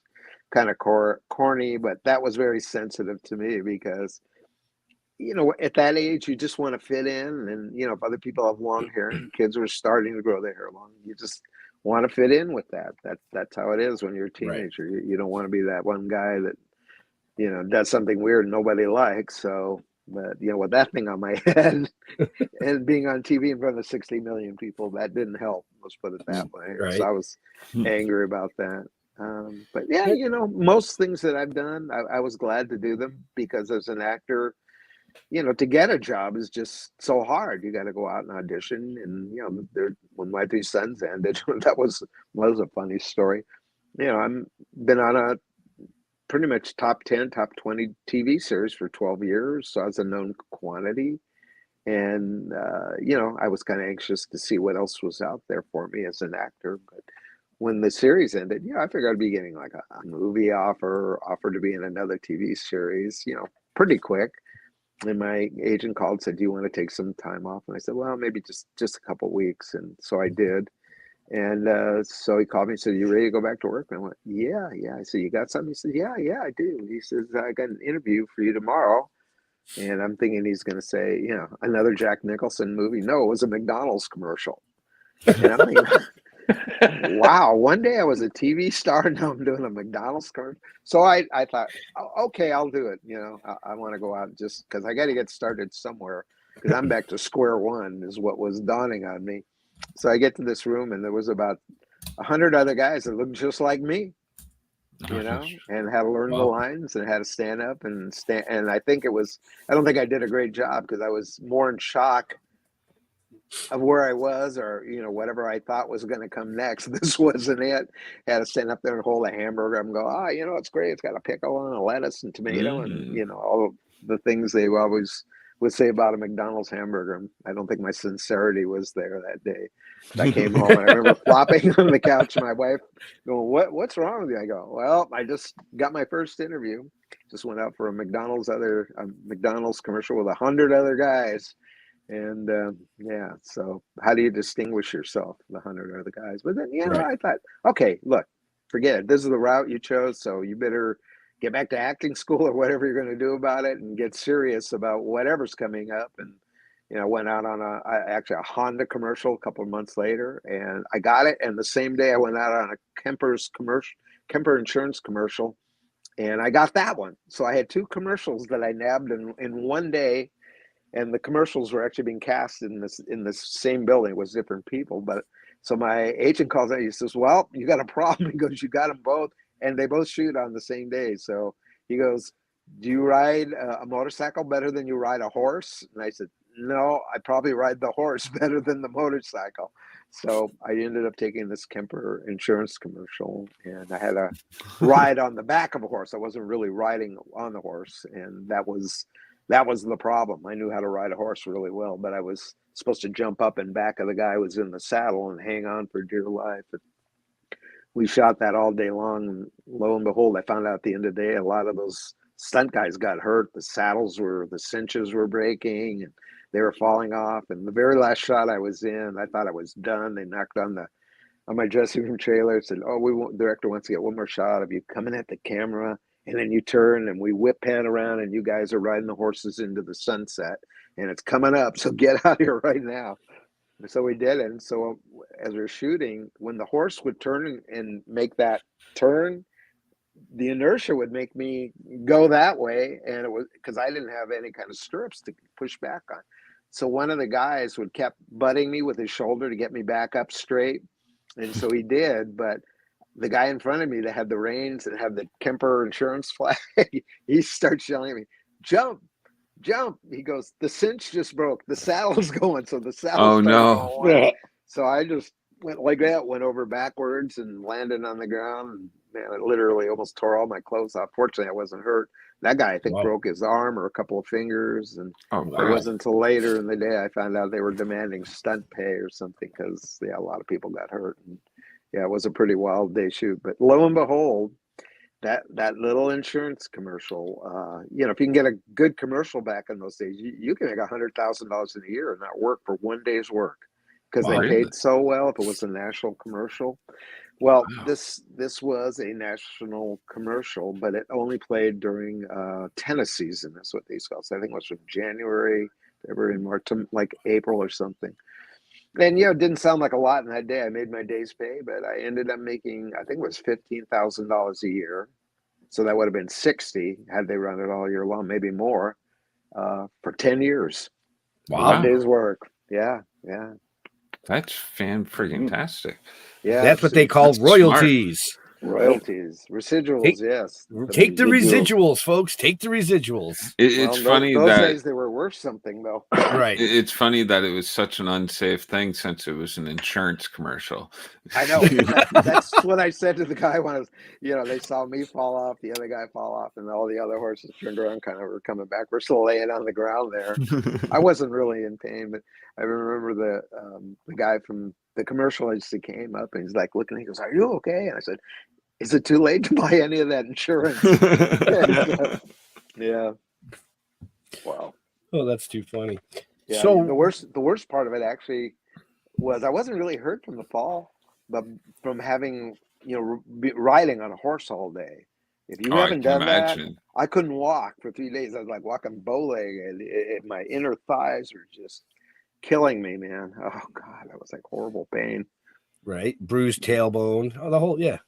kind of corny, but that was very sensitive to me because, at that age, you just want to fit in. And, if other people have long hair and kids were starting to grow their hair long, you just want to fit in with that. That's how it is when you're a Right. teenager. You don't want to be that one guy that, you know, does something weird and nobody likes. So, but you know, with that thing on my head and being on TV in front of 60 million people, that didn't help. Let's put it that way. Right. So I was angry about that. But yeah, you know, most things that I've done, I was glad to do them, because as an actor, you know, to get a job is just so hard. You got to go out and audition. And, you know, when My Three Sons ended, that was a funny story. You know, I'm been on a pretty much top 10, top 20 TV series for 12 years. So I was a known quantity. And, you know, I was kind of anxious to see what else was out there for me as an actor. But when the series ended, yeah, I figured I'd be getting like a movie offer to be in another TV series, you know, pretty quick. And my agent called and said, "Do you want to take some time off?" And I said, "Well, maybe just a couple of weeks." And so I did. And so he called me and said, "You ready to go back to work?" And I went, "Yeah." I said, "You got something?" He said, "Yeah, I do." He says, "I got an interview for you tomorrow." And I'm thinking he's going to say, you know, another Jack Nicholson movie. No, it was a McDonald's commercial. And I'm thinking, wow, one day I was a TV star, now I'm doing a McDonald's commercial. So I thought, okay, I'll do it. You know, I want to go out just because I got to get started somewhere, because I'm back to square one is what was dawning on me. So I get to this room and there was about 100 other guys that looked just like me, you know, and had to learn the lines and had to stand up and stand. And I don't think I did a great job, because I was more in shock of where I was, or, you know, whatever I thought was going to come next. This wasn't it. Had to stand up there and hold a hamburger and go, you know, it's great. It's got a pickle and a lettuce and tomato and, you know, all of the things they always would say about a McDonald's hamburger. I don't think my sincerity was there that day. I came home and I remember flopping on the couch. My wife going, what's wrong with you? I go, well, I just got my first interview. Just went out for a McDonald's commercial with 100 other guys. And yeah, so how do you distinguish yourself, the 100 other guys? But then, you know, I thought, okay, look, forget it. This is the route you chose, so you better get back to acting school or whatever you're going to do about it, and get serious about whatever's coming up. And, you know, went out on actually a Honda commercial a couple of months later, and I got it. And the same day I went out on a Kemper insurance commercial, and I got that one. So I had two commercials that I nabbed in one day. And the commercials were actually being cast in this same building. It was different people. But so my agent calls out. He says, "Well, you got a problem." He goes, "You got them both, and they both shoot on the same day." So he goes, "Do you ride a motorcycle better than you ride a horse?" And I said, "No, I probably ride the horse better than the motorcycle." So I ended up taking this Kemper insurance commercial, and I had a ride on the back of a horse. I wasn't really riding on the horse, and that was the problem. I knew how to ride a horse really well, but I was supposed to jump up and back of the guy who was in the saddle and hang on for dear life. But we shot that all day long, and lo and behold, I found out at the end of the day, a lot of those stunt guys got hurt. The cinches were breaking, and they were falling off. And the very last shot I was in, I thought I was done. They knocked on my dressing room trailer, said, "Oh, director wants to get one more shot of you coming at the camera. And then you turn and we whip pan around and you guys are riding the horses into the sunset and it's coming up. So get out here right now." And so we did it. And so as we're shooting, when the horse would turn and make that turn, the inertia would make me go that way. And it was because I didn't have any kind of stirrups to push back on. So one of the guys would kept butting me with his shoulder to get me back up straight. And so he did, but the guy in front of me that had the reins and had the Kemper insurance flag, he starts yelling at me, "Jump, jump." He goes, "The cinch just broke. The saddle's going." So the saddle started going. So I just went like that, went over backwards and landed on the ground. And man, it literally almost tore all my clothes off. Fortunately, I wasn't hurt. That guy, I think, broke his arm or a couple of fingers. And it wasn't until later in the day I found out they were demanding stunt pay or something, because a lot of people got hurt. And yeah, it was a pretty wild day shoot. But lo and behold, that little insurance commercial, you know, if you can get a good commercial back in those days, you can make $100,000 in a year and not work for one day's work, because they paid so well if it was a national commercial. Well, this was a national commercial, but it only played during tennis season. That's what these call. So I think it was from January, February, March, to like April or something. And it didn't sound like a lot in that day. I made my day's pay, but I ended up making, I think it was $15,000 a year. So that would have been 60 had they run it all year long, maybe more, for 10 years. Wow. 1 day's work. Yeah. That's fan-friggin-tastic. Yeah. That's what they call royalties. Smart. Royalties, residuals, yes. Take the residuals, folks. Take the residuals. It's funny those that days they were worth something, though. Right. It's funny that it was such an unsafe thing since it was an insurance commercial. I know. That's what I said to the guy when I was, they saw me fall off, the other guy fall off, and all the other horses turned around, kind of were coming back. We're still laying on the ground there. I wasn't really in pain, but I remember the guy from the commercial agency came up and he's like looking at me, he goes, "Are you okay?" And I said, "Is it too late to buy any of that insurance?" Yeah. Wow. Oh, that's too funny. Yeah. So the worst part of it actually was I wasn't really hurt from the fall, but from having riding on a horse all day. If you haven't done that, I couldn't walk for 3 days. I was like walking bow-legged. My inner thighs were just killing me, man. Oh God, that was like horrible pain. Right, bruised tailbone. Oh, the whole the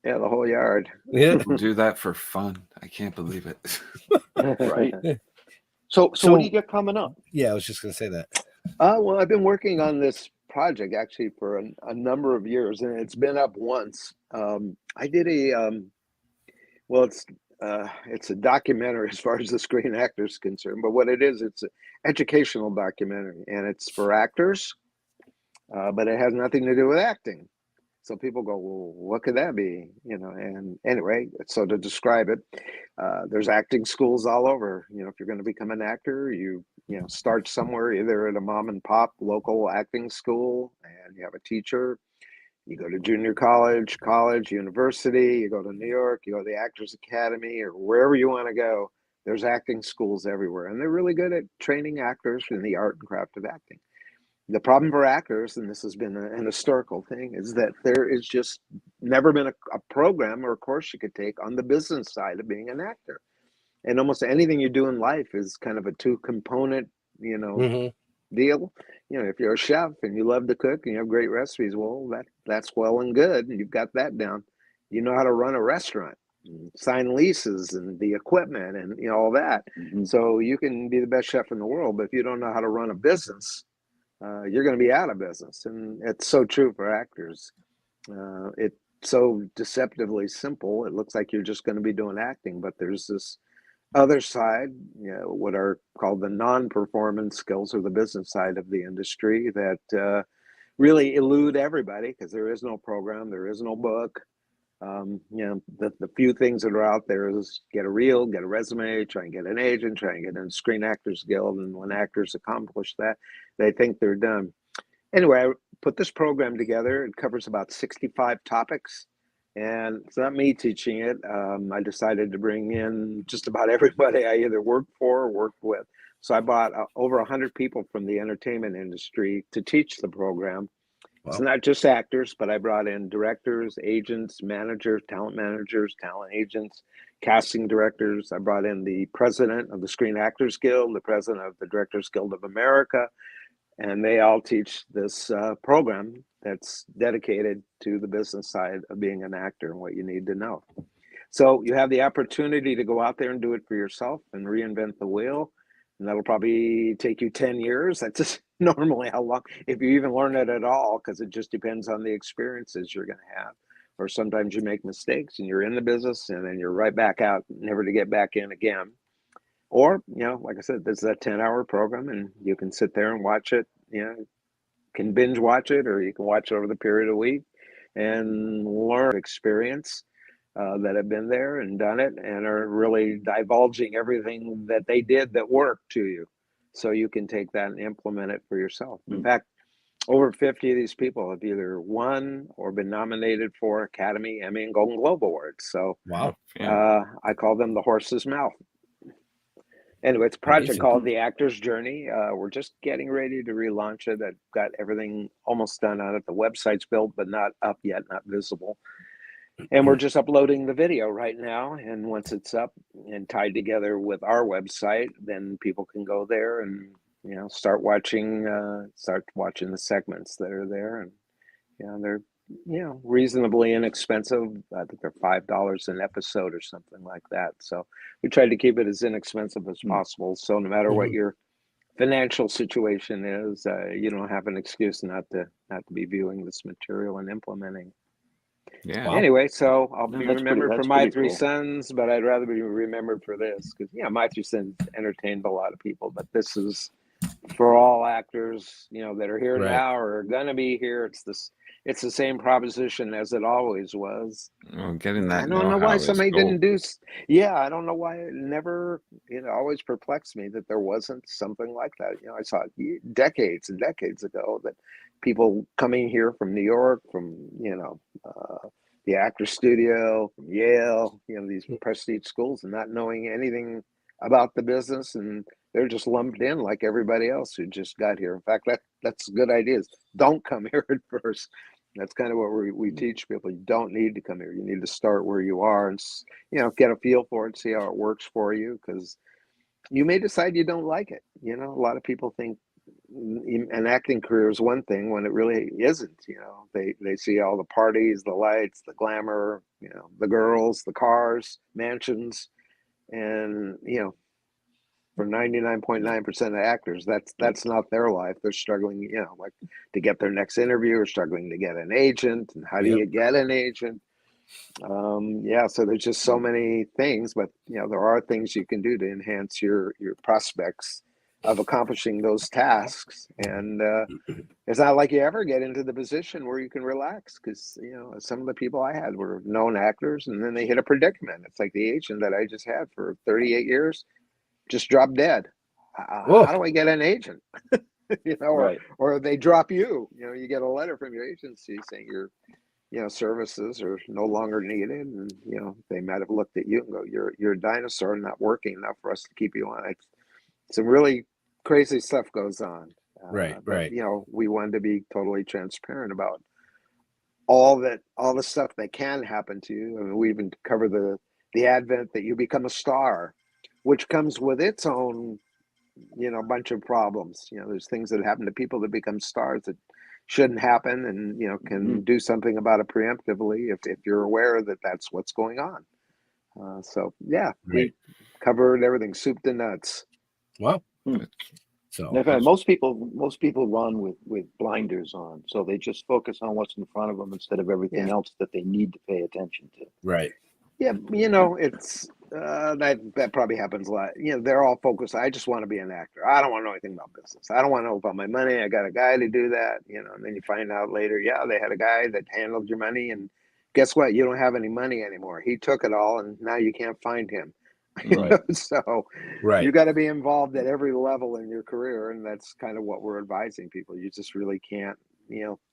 whole yard. Yeah, do that for fun. I can't believe it. Right. So what do you got coming up? Yeah, I was just gonna say that. Well, I've been working on this project actually for a number of years, and it's been up once. I did it's a documentary as far as the Screen Actors is concerned, but what it is, it's an educational documentary, and it's for actors, but it has nothing to do with acting. So people go, well, what could that be? And anyway, so to describe it, there's acting schools all over. If you're going to become an actor, you start somewhere, either at a mom and pop local acting school, and you have a teacher. You go to junior college, university, you go to New York, you go to the Actors Academy, or wherever you want to go. There's acting schools everywhere, and they're really good at training actors in the art and craft of acting. The problem for actors, and this has been an historical thing, is that there is just never been a program or a course you could take on the business side of being an actor. And almost anything you do in life is kind of a two-component, deal. If you're a chef and you love to cook and you have great recipes, well, that's well and good, and you've got that down. You know how to run a restaurant, sign leases, and the equipment, and all that. Mm-hmm. So you can be the best chef in the world, but if you don't know how to run a business, you're going to be out of business. And it's so true for actors. It's so deceptively simple. It looks like you're just going to be doing acting, but there's this other side, what are called the non-performance skills, or the business side of the industry, that really elude everybody, because there is no program, there is no book. The few things that are out there is get a reel, get a resume, try and get an agent, try and get in the Screen Actors Guild. And when actors accomplish that, they think they're done. Anyway, I put this program together. It covers about 65 topics. And it's not me teaching it. I decided to bring in just about everybody I either worked for or worked with. So I brought over 100 people from the entertainment industry to teach the program. Wow. It's not just actors, but I brought in directors, agents, managers, talent agents, casting directors. I brought in the president of the Screen Actors Guild, the president of the Directors Guild of America, and they all teach this program that's dedicated to the business side of being an actor and what you need to know. So you have the opportunity to go out there and do it for yourself and reinvent the wheel. And that'll probably take you 10 years. That's just normally how long, if you even learn it at all, because it just depends on the experiences you're going to have. Or sometimes you make mistakes and you're in the business and then you're right back out, never to get back in again. Or, like I said, this is a 10-hour program and you can sit there and watch it, can binge watch it, or you can watch it over the period of a week and learn experience that have been there and done it and are really divulging everything that they did that worked to you. So you can take that and implement it for yourself. In fact, over 50 of these people have either won or been nominated for Academy, Emmy, and Golden Globe Awards. So wow, I call them the horse's mouth. Anyway, it's a project called The Actor's Journey. We're just getting ready to relaunch it. I've got everything almost done on it. The website's built, but not up yet, not visible. And we're just uploading the video right now. And once it's up and tied together with our website, then people can go there and start watching the segments that are there, and they're reasonably inexpensive. I think they're $5 an episode or something like that. So we tried to keep it as inexpensive as possible. So no matter what your financial situation is, you don't have an excuse not to be viewing this material and implementing. Yeah. Wow. Anyway, so I'll be remembered for that's My pretty Three cool. Sons, but I'd rather be remembered for this because My Three Sons entertained a lot of people, but this is for all actors, that are here Right. now or are gonna be here. It's the same proposition as it always was. Well, getting that I don't know why know-how is somebody gold. didn't do. Yeah, I don't know why it never. It always perplexed me that there wasn't something like that. I saw it decades and decades ago that people coming here from New York, from the Actor Studio, from Yale, these prestige schools, and not knowing anything about the business, and they're just lumped in like everybody else who just got here. In fact, that's good ideas. Don't come here at first. That's kind of what we teach people. You don't need to come here. You need to start where you are and get a feel for it, see how it works for you, because you may decide you don't like it. A lot of people think an acting career is one thing when it really isn't. They see all the parties, the lights, the glamour, the girls, the cars, mansions, and for 99.9% of actors, that's not their life. They're struggling, like to get their next interview, or struggling to get an agent. And how do you get an agent? So there's just so many things, but there are things you can do to enhance your prospects of accomplishing those tasks. And it's not like you ever get into the position where you can relax, because some of the people I had were known actors, and then they hit a predicament. It's like the agent that I just had for 38 years. Just drop dead. How do I get an agent? Right. or they drop you. You get a letter from your agency saying your services are no longer needed, and they might have looked at you and go, "You're a dinosaur, not working enough for us to keep you on." Some really crazy stuff goes on. Right. But, we wanted to be totally transparent about all the stuff that can happen to you. I mean, we even cover the advent that you become a star, which comes with its own, bunch of problems. There's things that happen to people that become stars that shouldn't happen, and, can do something about it preemptively if you're aware that that's what's going on. We covered everything, soup to nuts. Well, so in fact, most people run with blinders on, so they just focus on what's in front of them instead of everything else that they need to pay attention to. Right. Yeah, it's that probably happens a lot. They're all focused. I just want to be an actor. I don't want to know anything about business. I don't want to know about my money. I got a guy to do that. And then you find out later, they had a guy that handled your money, and guess what? You don't have any money anymore. He took it all, and now you can't find him. Right. So you got to be involved at every level in your career, and that's kind of what we're advising people. You just really can't,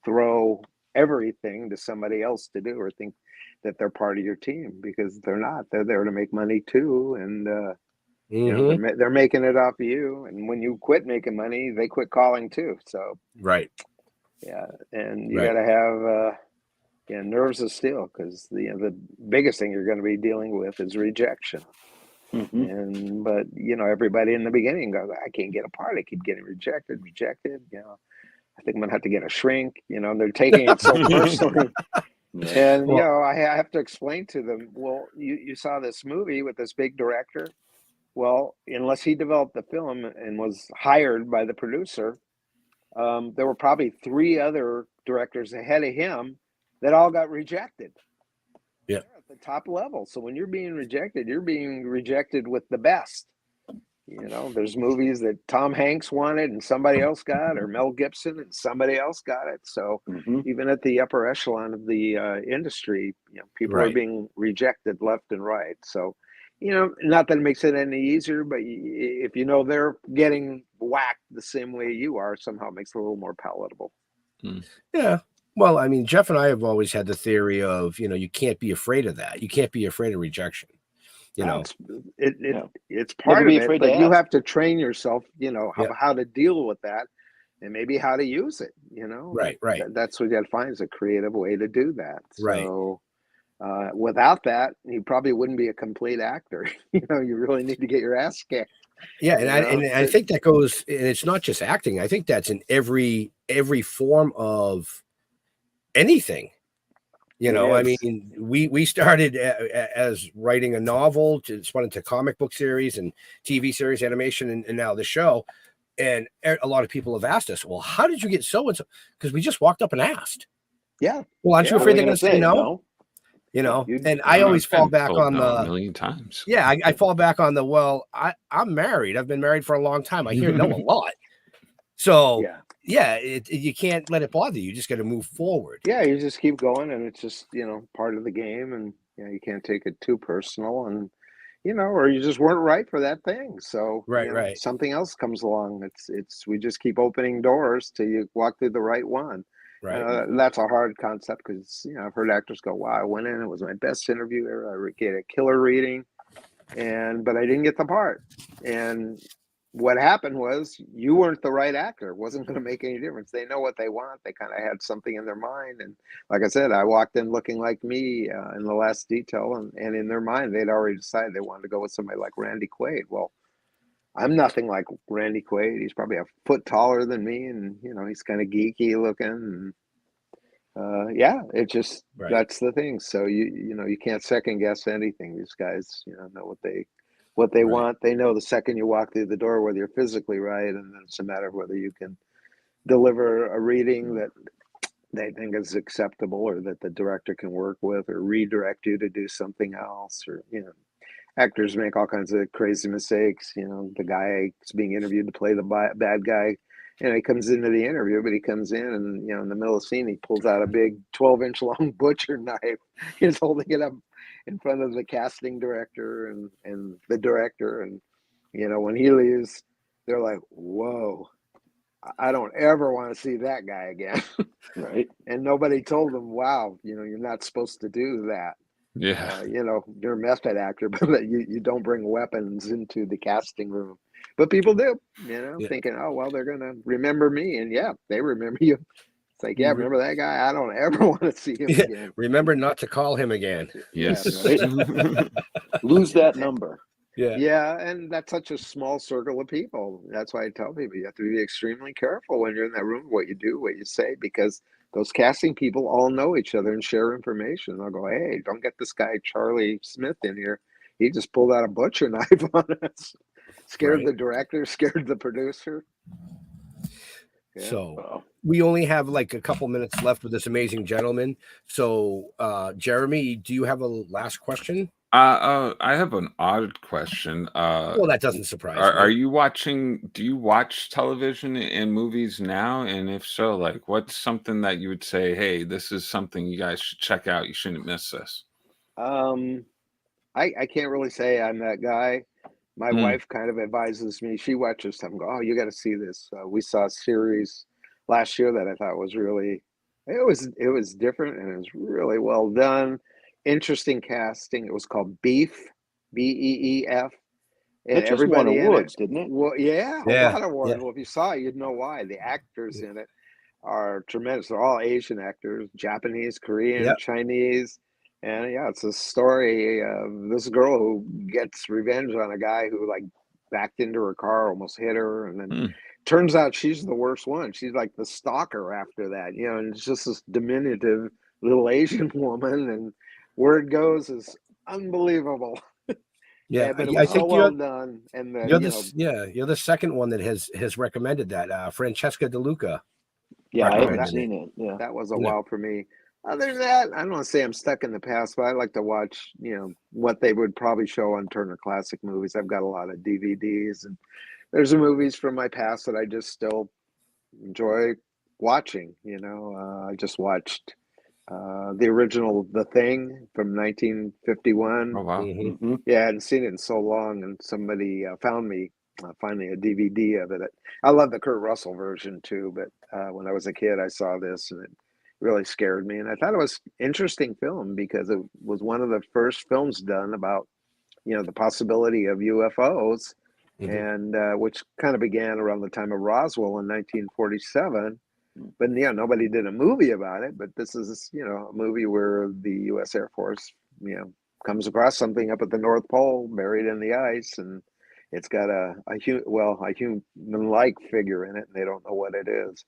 throw everything to somebody else to do, or think that they're part of your team, because they're not. They're there to make money too, and they're making it off of you. And when you quit making money, they quit calling too. So and you got to have nerves of steel, because the biggest thing you're going to be dealing with is rejection. But everybody in the beginning goes, I can't get a part. I keep getting rejected. I think I'm gonna have to get a shrink. They're taking it so personally. And I have to explain to them, well, you saw this movie with this big director. Well, unless he developed the film and was hired by the producer, there were probably 3 other directors ahead of him that all got rejected. Yeah. They're at the top level. So when you're being rejected with the best. There's movies that Tom Hanks wanted and somebody else got, or Mel Gibson and somebody else got it. So even at the upper echelon of the industry, people are being rejected left and right. So, not that it makes it any easier, but if they're getting whacked the same way you are, somehow it makes it a little more palatable. Yeah. Well, I mean, Jeff and I have always had the theory of, you can't be afraid of that. You can't be afraid of rejection. It's part of it, but you have to train yourself, how to deal with that, and maybe how to use it, Right. That's what you got to find, is a creative way to do that. So, Without that, you probably wouldn't be a complete actor. You really need to get your ass kicked. Yeah, and I think that goes, and it's not just acting. I think that's in every form of anything. I mean, we started as writing a novel, to spun into comic book series and TV series, animation, and now the show. And a lot of people have asked us, well, how did you get so and so? Because we just walked up and asked. Yeah. Well, aren't you afraid they're going to say no? And I always fall back on the a million times. Yeah, I fall back on the, well, I'm married. I've been married for a long time. I hear no a lot. So you can't let it bother you. You just got to move forward. Yeah, you just keep going, and it's just part of the game, and you can't take it too personal, and or you just weren't right for that thing. So right, something else comes along. It's we just keep opening doors till you walk through the right one. Right. That's a hard concept because I've heard actors go, "Wow, I went in, it was my best interview ever. I get a killer reading, but I didn't get the part." And what happened was you weren't the right actor. It wasn't going to make any difference. They know what they want. They kind of had something in their mind. And like I said, I walked in looking like me in the last detail, and in their mind, they'd already decided they wanted to go with somebody like Randy Quaid. Well, I'm nothing like Randy Quaid. He's probably a foot taller than me, and he's kind of geeky looking. And it just that's the thing. So you can't second guess anything. These guys know what they want. They know the second you walk through the door whether you're physically right, and then it's a matter of whether you can deliver a reading that they think is acceptable, or that the director can work with, or redirect you to do something else, or actors make all kinds of crazy mistakes. The guy is being interviewed to play the bad guy, he comes into the interview, but he comes in and in the middle of the scene he pulls out a big 12-inch long butcher knife. He's holding it up in front of the casting director and the director, and when he leaves, they're like, "Whoa, I don't ever want to see that guy again." Right. And nobody told them, "Wow, you're not supposed to do that." Yeah. You're a method actor, but you don't bring weapons into the casting room. But people do, thinking, "Oh, well, they're gonna remember me," and they remember you. It's like, remember that guy? I don't ever want to see him again. Remember not to call him again. Yes. Right? Lose that number. Yeah, and that's such a small circle of people. That's why I tell people you have to be extremely careful when you're in that room, what you do, what you say, because those casting people all know each other and share information. They'll go, "Hey, don't get this guy Charlie Smith in here. He just pulled out a butcher knife on us." Scared the director, scared the producer. Yeah. So we only have like a couple minutes left with this amazing gentleman. So Jeremy, do you have a last question? I have an odd question. Well, that doesn't surprise me. Are you watching? Do you watch television and movies now? And if so, like, what's something that you would say, "Hey, this is something you guys should check out. You shouldn't miss this." I can't really say I'm that guy. My wife kind of advises me. She watches something. Go, "Oh, you got to see this." We saw a series last year that I thought was really, it was different, and it was really well done. Interesting casting. It was called Beef, Beef. And it just won awards, didn't it? Well, a lot of awards. Well, if you saw it, you'd know why. The actors in it are tremendous. They're all Asian actors, Japanese, Korean, Chinese. And it's a story of this girl who gets revenge on a guy who backed into her car, almost hit her, and then turns out she's the worst one. She's like the stalker after that, and it's just this diminutive little Asian woman, and where it goes is unbelievable. Yeah, but it I was think so well done. And you're the second one that has recommended that. Francesca DeLuca. Yeah, I haven't seen it. Yeah, that was a wow for me. Other than that, I don't want to say I'm stuck in the past, but I like to watch, what they would probably show on Turner Classic Movies. I've got a lot of DVDs, and there's movies from my past that I just still enjoy watching. I just watched the original The Thing from 1951. Oh, wow. Mm-hmm. Yeah, I hadn't seen it in so long, and somebody found me finally a DVD of it. I love the Kurt Russell version too, but when I was a kid, I saw this, and it really scared me. And I thought it was an interesting film because it was one of the first films done about, the possibility of UFOs, and which kind of began around the time of Roswell in 1947. But yeah, nobody did a movie about it. But this is, a movie where the U.S. Air Force, comes across something up at the North Pole, buried in the ice, and it's got a human-like figure in it, and they don't know what it is.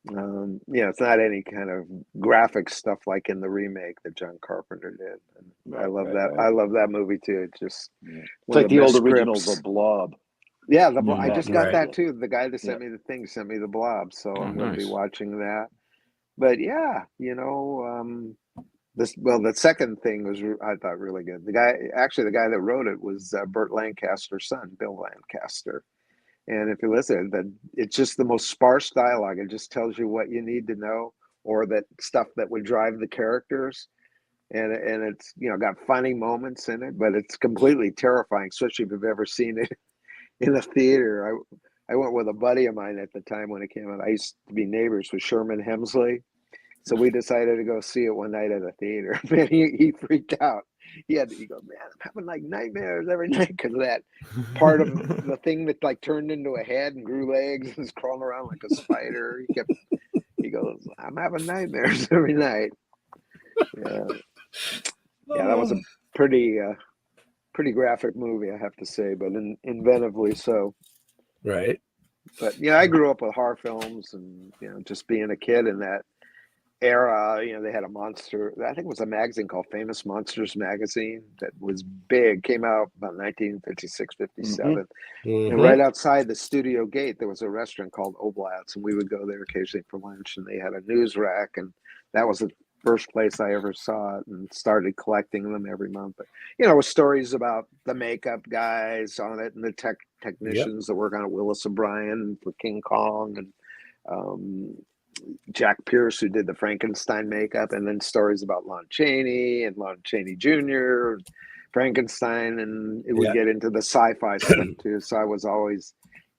It's not any kind of graphic stuff like in the remake that John Carpenter did. And I love that. Right. I love that movie too. It's just it's like the old original, The Blob. Yeah, I just got that too. The guy that sent me the thing sent me The Blob, so I'm going to be watching that. But yeah, the second thing was, I thought, really good. The guy that wrote it was Burt Lancaster's son, Bill Lancaster. And if you listen, then it's just the most sparse dialogue. It just tells you what you need to know, or that stuff that would drive the characters. And it's, got funny moments in it, but it's completely terrifying, especially if you've ever seen it in a theater. I went with a buddy of mine at the time when it came out. I used to be neighbors with Sherman Hemsley. So we decided to go see it one night at a theater. Man, he freaked out. He goes, man, I'm having like nightmares every night because of that part of the thing that like turned into a head and grew legs and was crawling around like a spider. He goes, I'm having nightmares every night. Yeah, that was a pretty graphic movie, I have to say, but inventively so. Right. But I grew up with horror films, and just being a kid in that era, they had a monster, I think it was a magazine called Famous Monsters magazine that was big, came out about 1956, 57. And right outside the studio gate, there was a restaurant called Oblat's, and we would go there occasionally for lunch, and they had a news rack, and that was the first place I ever saw it, and started collecting them every month. But, with stories about the makeup guys on it and the technicians that work on it, Willis O'Brien for King Kong, and Jack Pierce, who did the Frankenstein makeup, and then stories about Lon Chaney and Lon Chaney Jr., Frankenstein, and it would get into the sci-fi stuff too. So I was always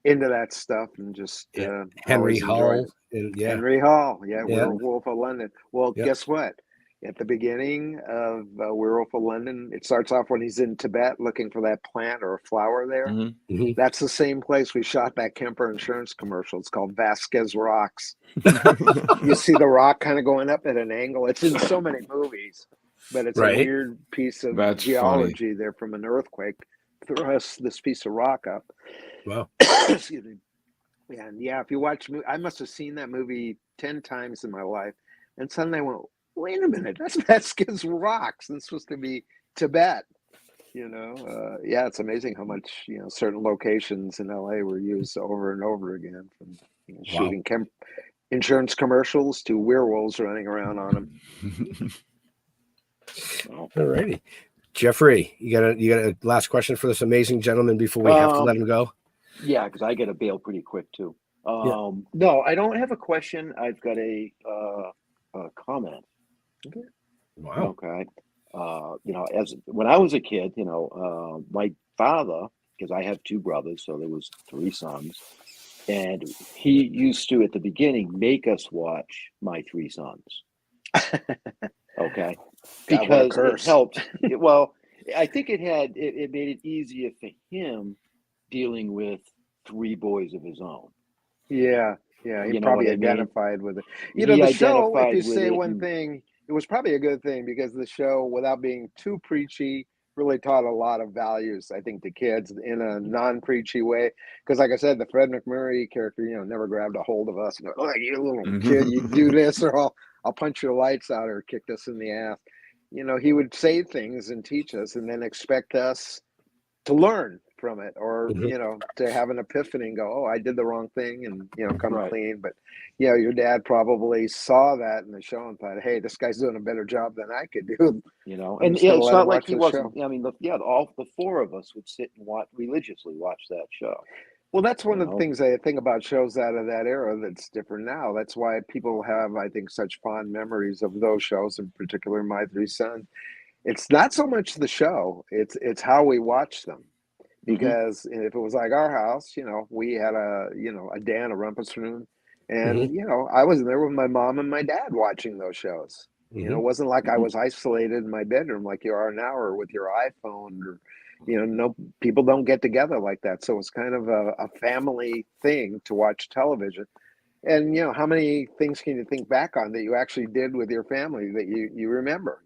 into that stuff, and just Henry Hall. Henry Hall, Werewolf of London. Well, guess what? At the beginning of Werewolf of London, it starts off when he's in Tibet looking for that plant or a flower there. That's the same place we shot that Kemper Insurance commercial. It's called Vasquez Rocks. You see the rock kind of going up at an angle. It's in so many movies, but it's a weird piece of geology funny. There from an earthquake. Thrust this piece of rock up. Wow. Excuse me. And if you watch, I must have seen that movie 10 times in my life, and suddenly I went, wait a minute, that's Vasquez Rocks, and it's supposed to be Tibet. It's amazing how much certain locations in LA were used over and over again, from shooting insurance commercials to werewolves running around on them. All righty, Jeffrey, you got a last question for this amazing gentleman before we have to let him go? Yeah, because I get to bail pretty quick too. No, I don't have a question. I've got a comment. Okay. Wow. Okay. When I was a kid, my father, because I have two brothers, so there was three sons, and he used to, at the beginning, make us watch My Three Sons. Okay. Because it helped. I think it made it easier for him dealing with three boys of his own. Yeah, he probably identified with it. The show, if you say one thing, it was probably a good thing, because the show, without being too preachy, really taught a lot of values, I think, to kids in a non-preachy way. Because like I said, the Fred MacMurray character, never grabbed a hold of us and go, oh, you little kid, you do this or I'll punch your lights out, or kicked us in the ass. He would say things and teach us, and then expect us to learn from it, or to have an epiphany and go, oh, I did the wrong thing, and come clean. But your dad probably saw that in the show and thought, hey, this guy's doing a better job than I could do. And it's not like he wasn't. Show. I mean, all the four of us would sit and religiously watch that show. Well, that's one of the things I think about shows out of that era that's different now. That's why people have, I think, such fond memories of those shows, in particular My Three Sons. It's not so much the show, it's how we watch them. Because if it was like our house, we had a den, a rumpus room, and I was there with my mom and my dad watching those shows. It wasn't like I was isolated in my bedroom like you are now, or with your iPhone, or no, people don't get together like that. So it's kind of a family thing to watch television. And how many things can you think back on that you actually did with your family that you remember?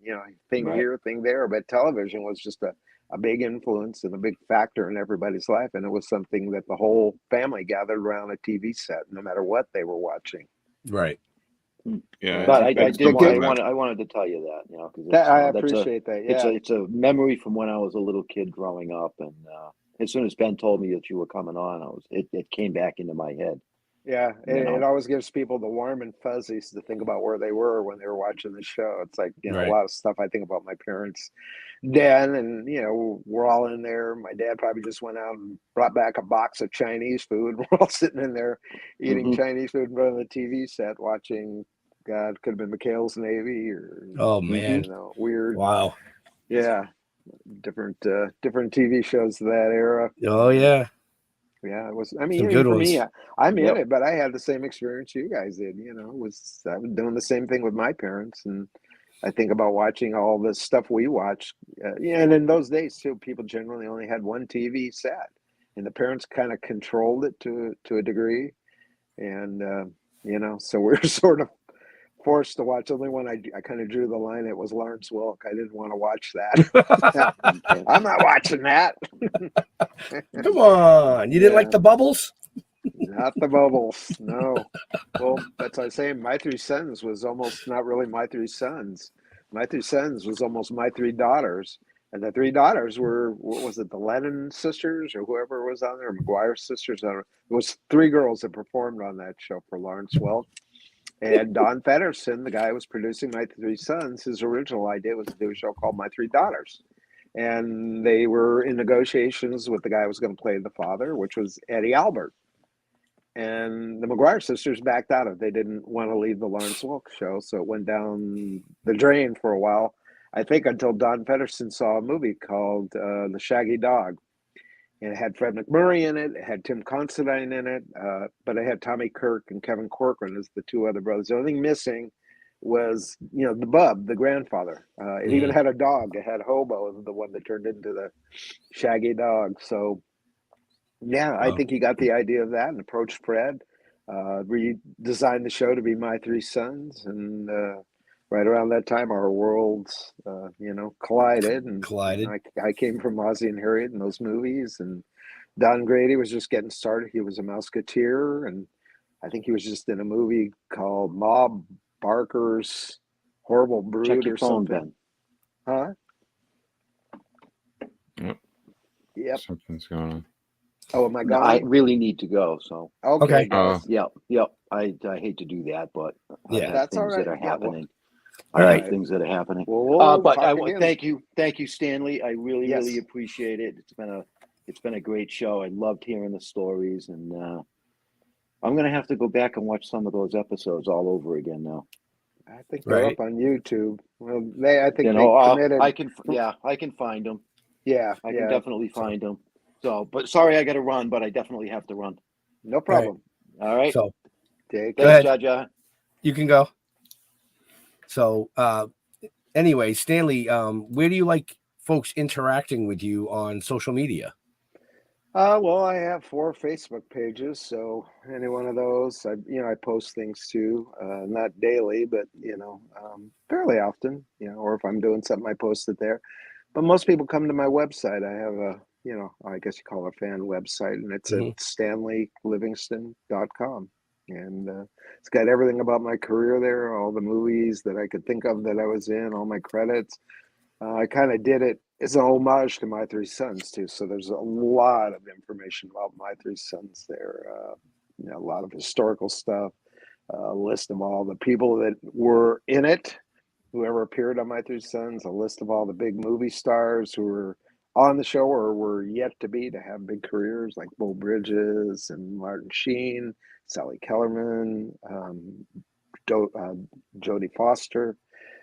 Thing Right. here, thing there. But television was just a big influence and a big factor in everybody's life, and it was something that the whole family gathered around a TV set, no matter what they were watching. Right. Yeah, But I I wanted to tell you that, because I appreciate that. Yeah, it's a memory from when I was a little kid growing up, and as soon as Ben told me that you were coming on, it came back into my head. yeah. It always gives people the warm and fuzzies to think about where they were when they were watching the show. It's like a Right. lot of stuff I think about my parents then, and we're all in there. My dad probably just went out and brought back a box of Chinese food. We're all sitting in there eating Chinese food in front of the TV set, watching. God, could have been McHale's Navy or man, weird. Wow. Yeah, different TV shows of that era. Oh yeah. Yeah, it was. I mean, Some good for ones. me, I'm in it, but I had the same experience you guys did. I was doing the same thing with my parents, and I think about watching all the stuff we watched. And in those days too, people generally only had one TV set, and the parents kind of controlled it to a degree, and so we were sort of forced to watch. Only one I kind of drew the line. It was Lawrence Welk. I didn't want to watch that. I'm not watching that. Come on, you didn't like the Bubbles? Not the Bubbles, no. Well, that's what I was saying. My Three Sons was almost not really My Three Sons. My Three Sons was almost My Three Daughters. And the three daughters were, what was it, the Lennon sisters or whoever was on there, McGuire sisters? I don't know. It was three girls that performed on that show for Lawrence Welk. And Don Feddersen, the guy who was producing My Three Sons, his original idea was to do a show called My Three Daughters. And they were in negotiations with the guy who was going to play the father, which was Eddie Albert. And the McGuire sisters backed out of it. They didn't want to leave the Lawrence Welk show, so it went down the drain for a while. I think until Don Feddersen saw a movie called The Shaggy Dog. And it had Fred MacMurray in it. It had Tim Considine in it. But it had Tommy Kirk and Kevin Corcoran as the two other brothers. The only thing missing was, the bub, the grandfather. It even had a dog. It had Hobo, the one that turned into the Shaggy Dog. So, yeah, I think he got the idea of that and approached Fred. Redesigned the show to be My Three Sons. And right around that time, our worlds, collided. And I came from Ozzie and Harriet and those movies. And Don Grady was just getting started. He was a Musketeer. And I think he was just in a movie called Bob Barker's Horrible Brood. Check your or phone, something. Ben. Huh? Yep. Something's going on. Oh, am I gone? I really need to go. So Okay. Yep. I hate to do that, but that's all right. That are happening. All right. Things that are happening. Well, but thank you, Stanley. I really appreciate it. It's been a great show. I loved hearing the stories, and I'm gonna have to go back and watch some of those episodes all over again now. I think they're up on YouTube. Well, I think they committed. I can find them. Yeah, I can definitely find them. So, but sorry, I got to run, but I definitely have to run. No problem. All right. So, thanks, Jaja. You can go. So, anyway, Stanley, where do you like folks interacting with you on social media? Well, I have 4 Facebook pages, so any one of those, I post things too, not daily, but fairly often, or if I'm doing something, I post it there. But most people come to my website. I have a, I guess you call it a fan website, and it's at StanleyLivingston.com. And it's got everything about my career there, all the movies that I could think of that I was in, all my credits. I kind of did it as an homage to My Three Sons, too. So there's a lot of information about My Three Sons there. A lot of historical stuff, a list of all the people that were in it, whoever appeared on My Three Sons, a list of all the big movie stars who were on the show or were yet to have big careers, like Beau Bridges and Martin Sheen, Sally Kellerman, Jodie Foster.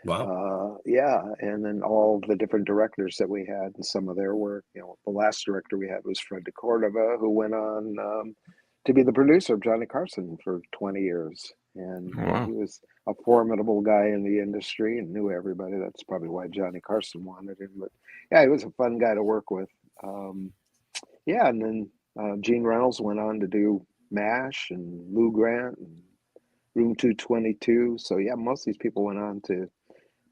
Wow. And then all the different directors that we had and some of their work. The last director we had was Fred de Cordova, who went on to be the producer of Johnny Carson for 20 years. And he was a formidable guy in the industry and knew everybody. That's probably why Johnny Carson wanted him. But he was a fun guy to work with. And then Gene Reynolds went on to do MASH and Lou Grant and Room 222. So yeah, most of these people went on to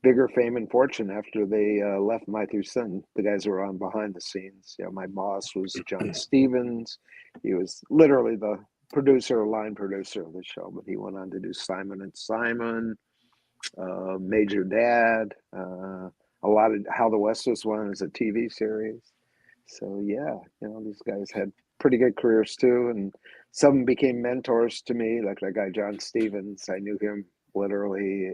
bigger fame and fortune after they left My Three Sons. The guys who were on behind the scenes. My boss was John Stevens. He was literally the line producer of the show, but he went on to do Simon and Simon, Major Dad, a lot of How the West Was Won as a TV series. So yeah, these guys had pretty good careers too, and some became mentors to me, like that guy John Stevens. I knew him literally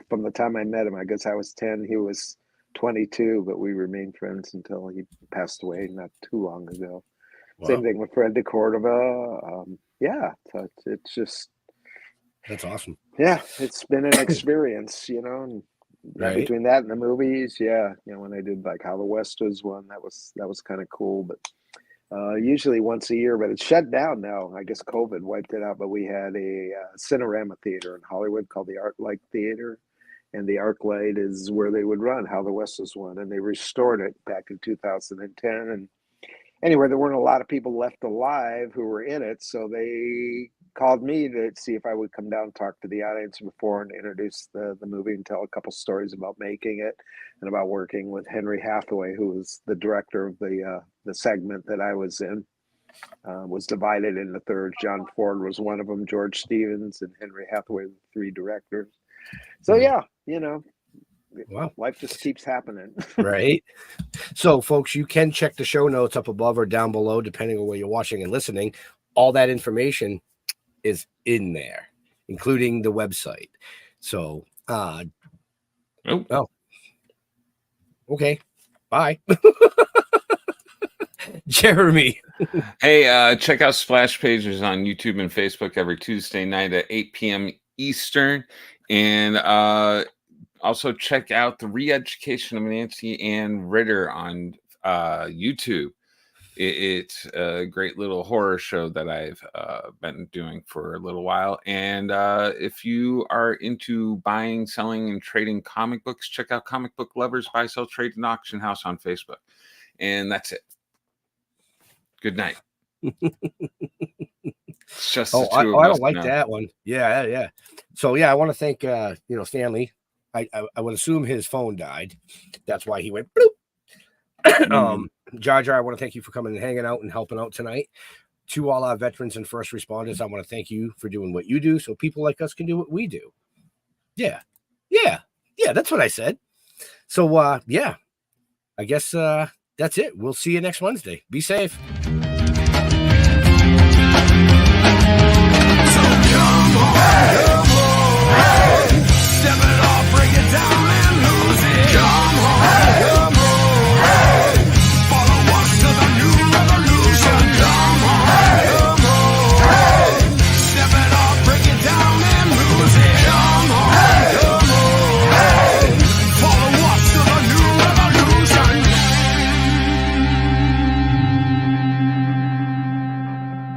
from the time I met him. I guess I was 10, he was 22, but we remained friends until he passed away not too long ago. Wow. Same thing with Fred DeCordova. So it's just, that's awesome. Yeah, it's been an experience, and right. Between that and the movies, when I did like How the West Was Won, that was kind of cool. But usually once a year, but it's shut down now. I guess COVID wiped it out. But we had a Cinerama theater in Hollywood called the ArcLight Theater, and the ArcLight is where they would run How the West Was Won, and they restored it back in 2010. And anyway, there weren't a lot of people left alive who were in it, so they called me to see if I would come down and talk to the audience before and introduce the movie and tell a couple stories about making it and about working with Henry Hathaway, who was the director of the segment that I was in. Was divided into thirds. John Ford was one of them, George Stevens and Henry Hathaway, the three directors. So wow. Life just keeps happening. Right. So folks, you can check the show notes up above or down below, depending on where you're watching and listening. All that information is in there, including the website. So, okay. Bye. Jeremy. Hey, check out Splash Pages on YouTube and Facebook every Tuesday night at 8 p.m. Eastern. And also check out The Re-Education of Nancy Ann Ritter on YouTube. It's a great little horror show that I've been doing for a little while. And if you are into buying, selling, and trading comic books, check out Comic Book Lovers Buy, Sell, Trade, and Auction House on Facebook. And that's it. Good night. It's just the two of us. I don't like that one. Yeah. So I want to thank Stanley. I would assume his phone died. That's why he went bloop. Jar Jar, I want to thank you for coming and hanging out and helping out tonight. To all our veterans and first responders, I want to thank you for doing what you do so people like us can do what we do. Yeah, that's what I said. So, I guess that's it. We'll see you next Wednesday. Be safe. So come on.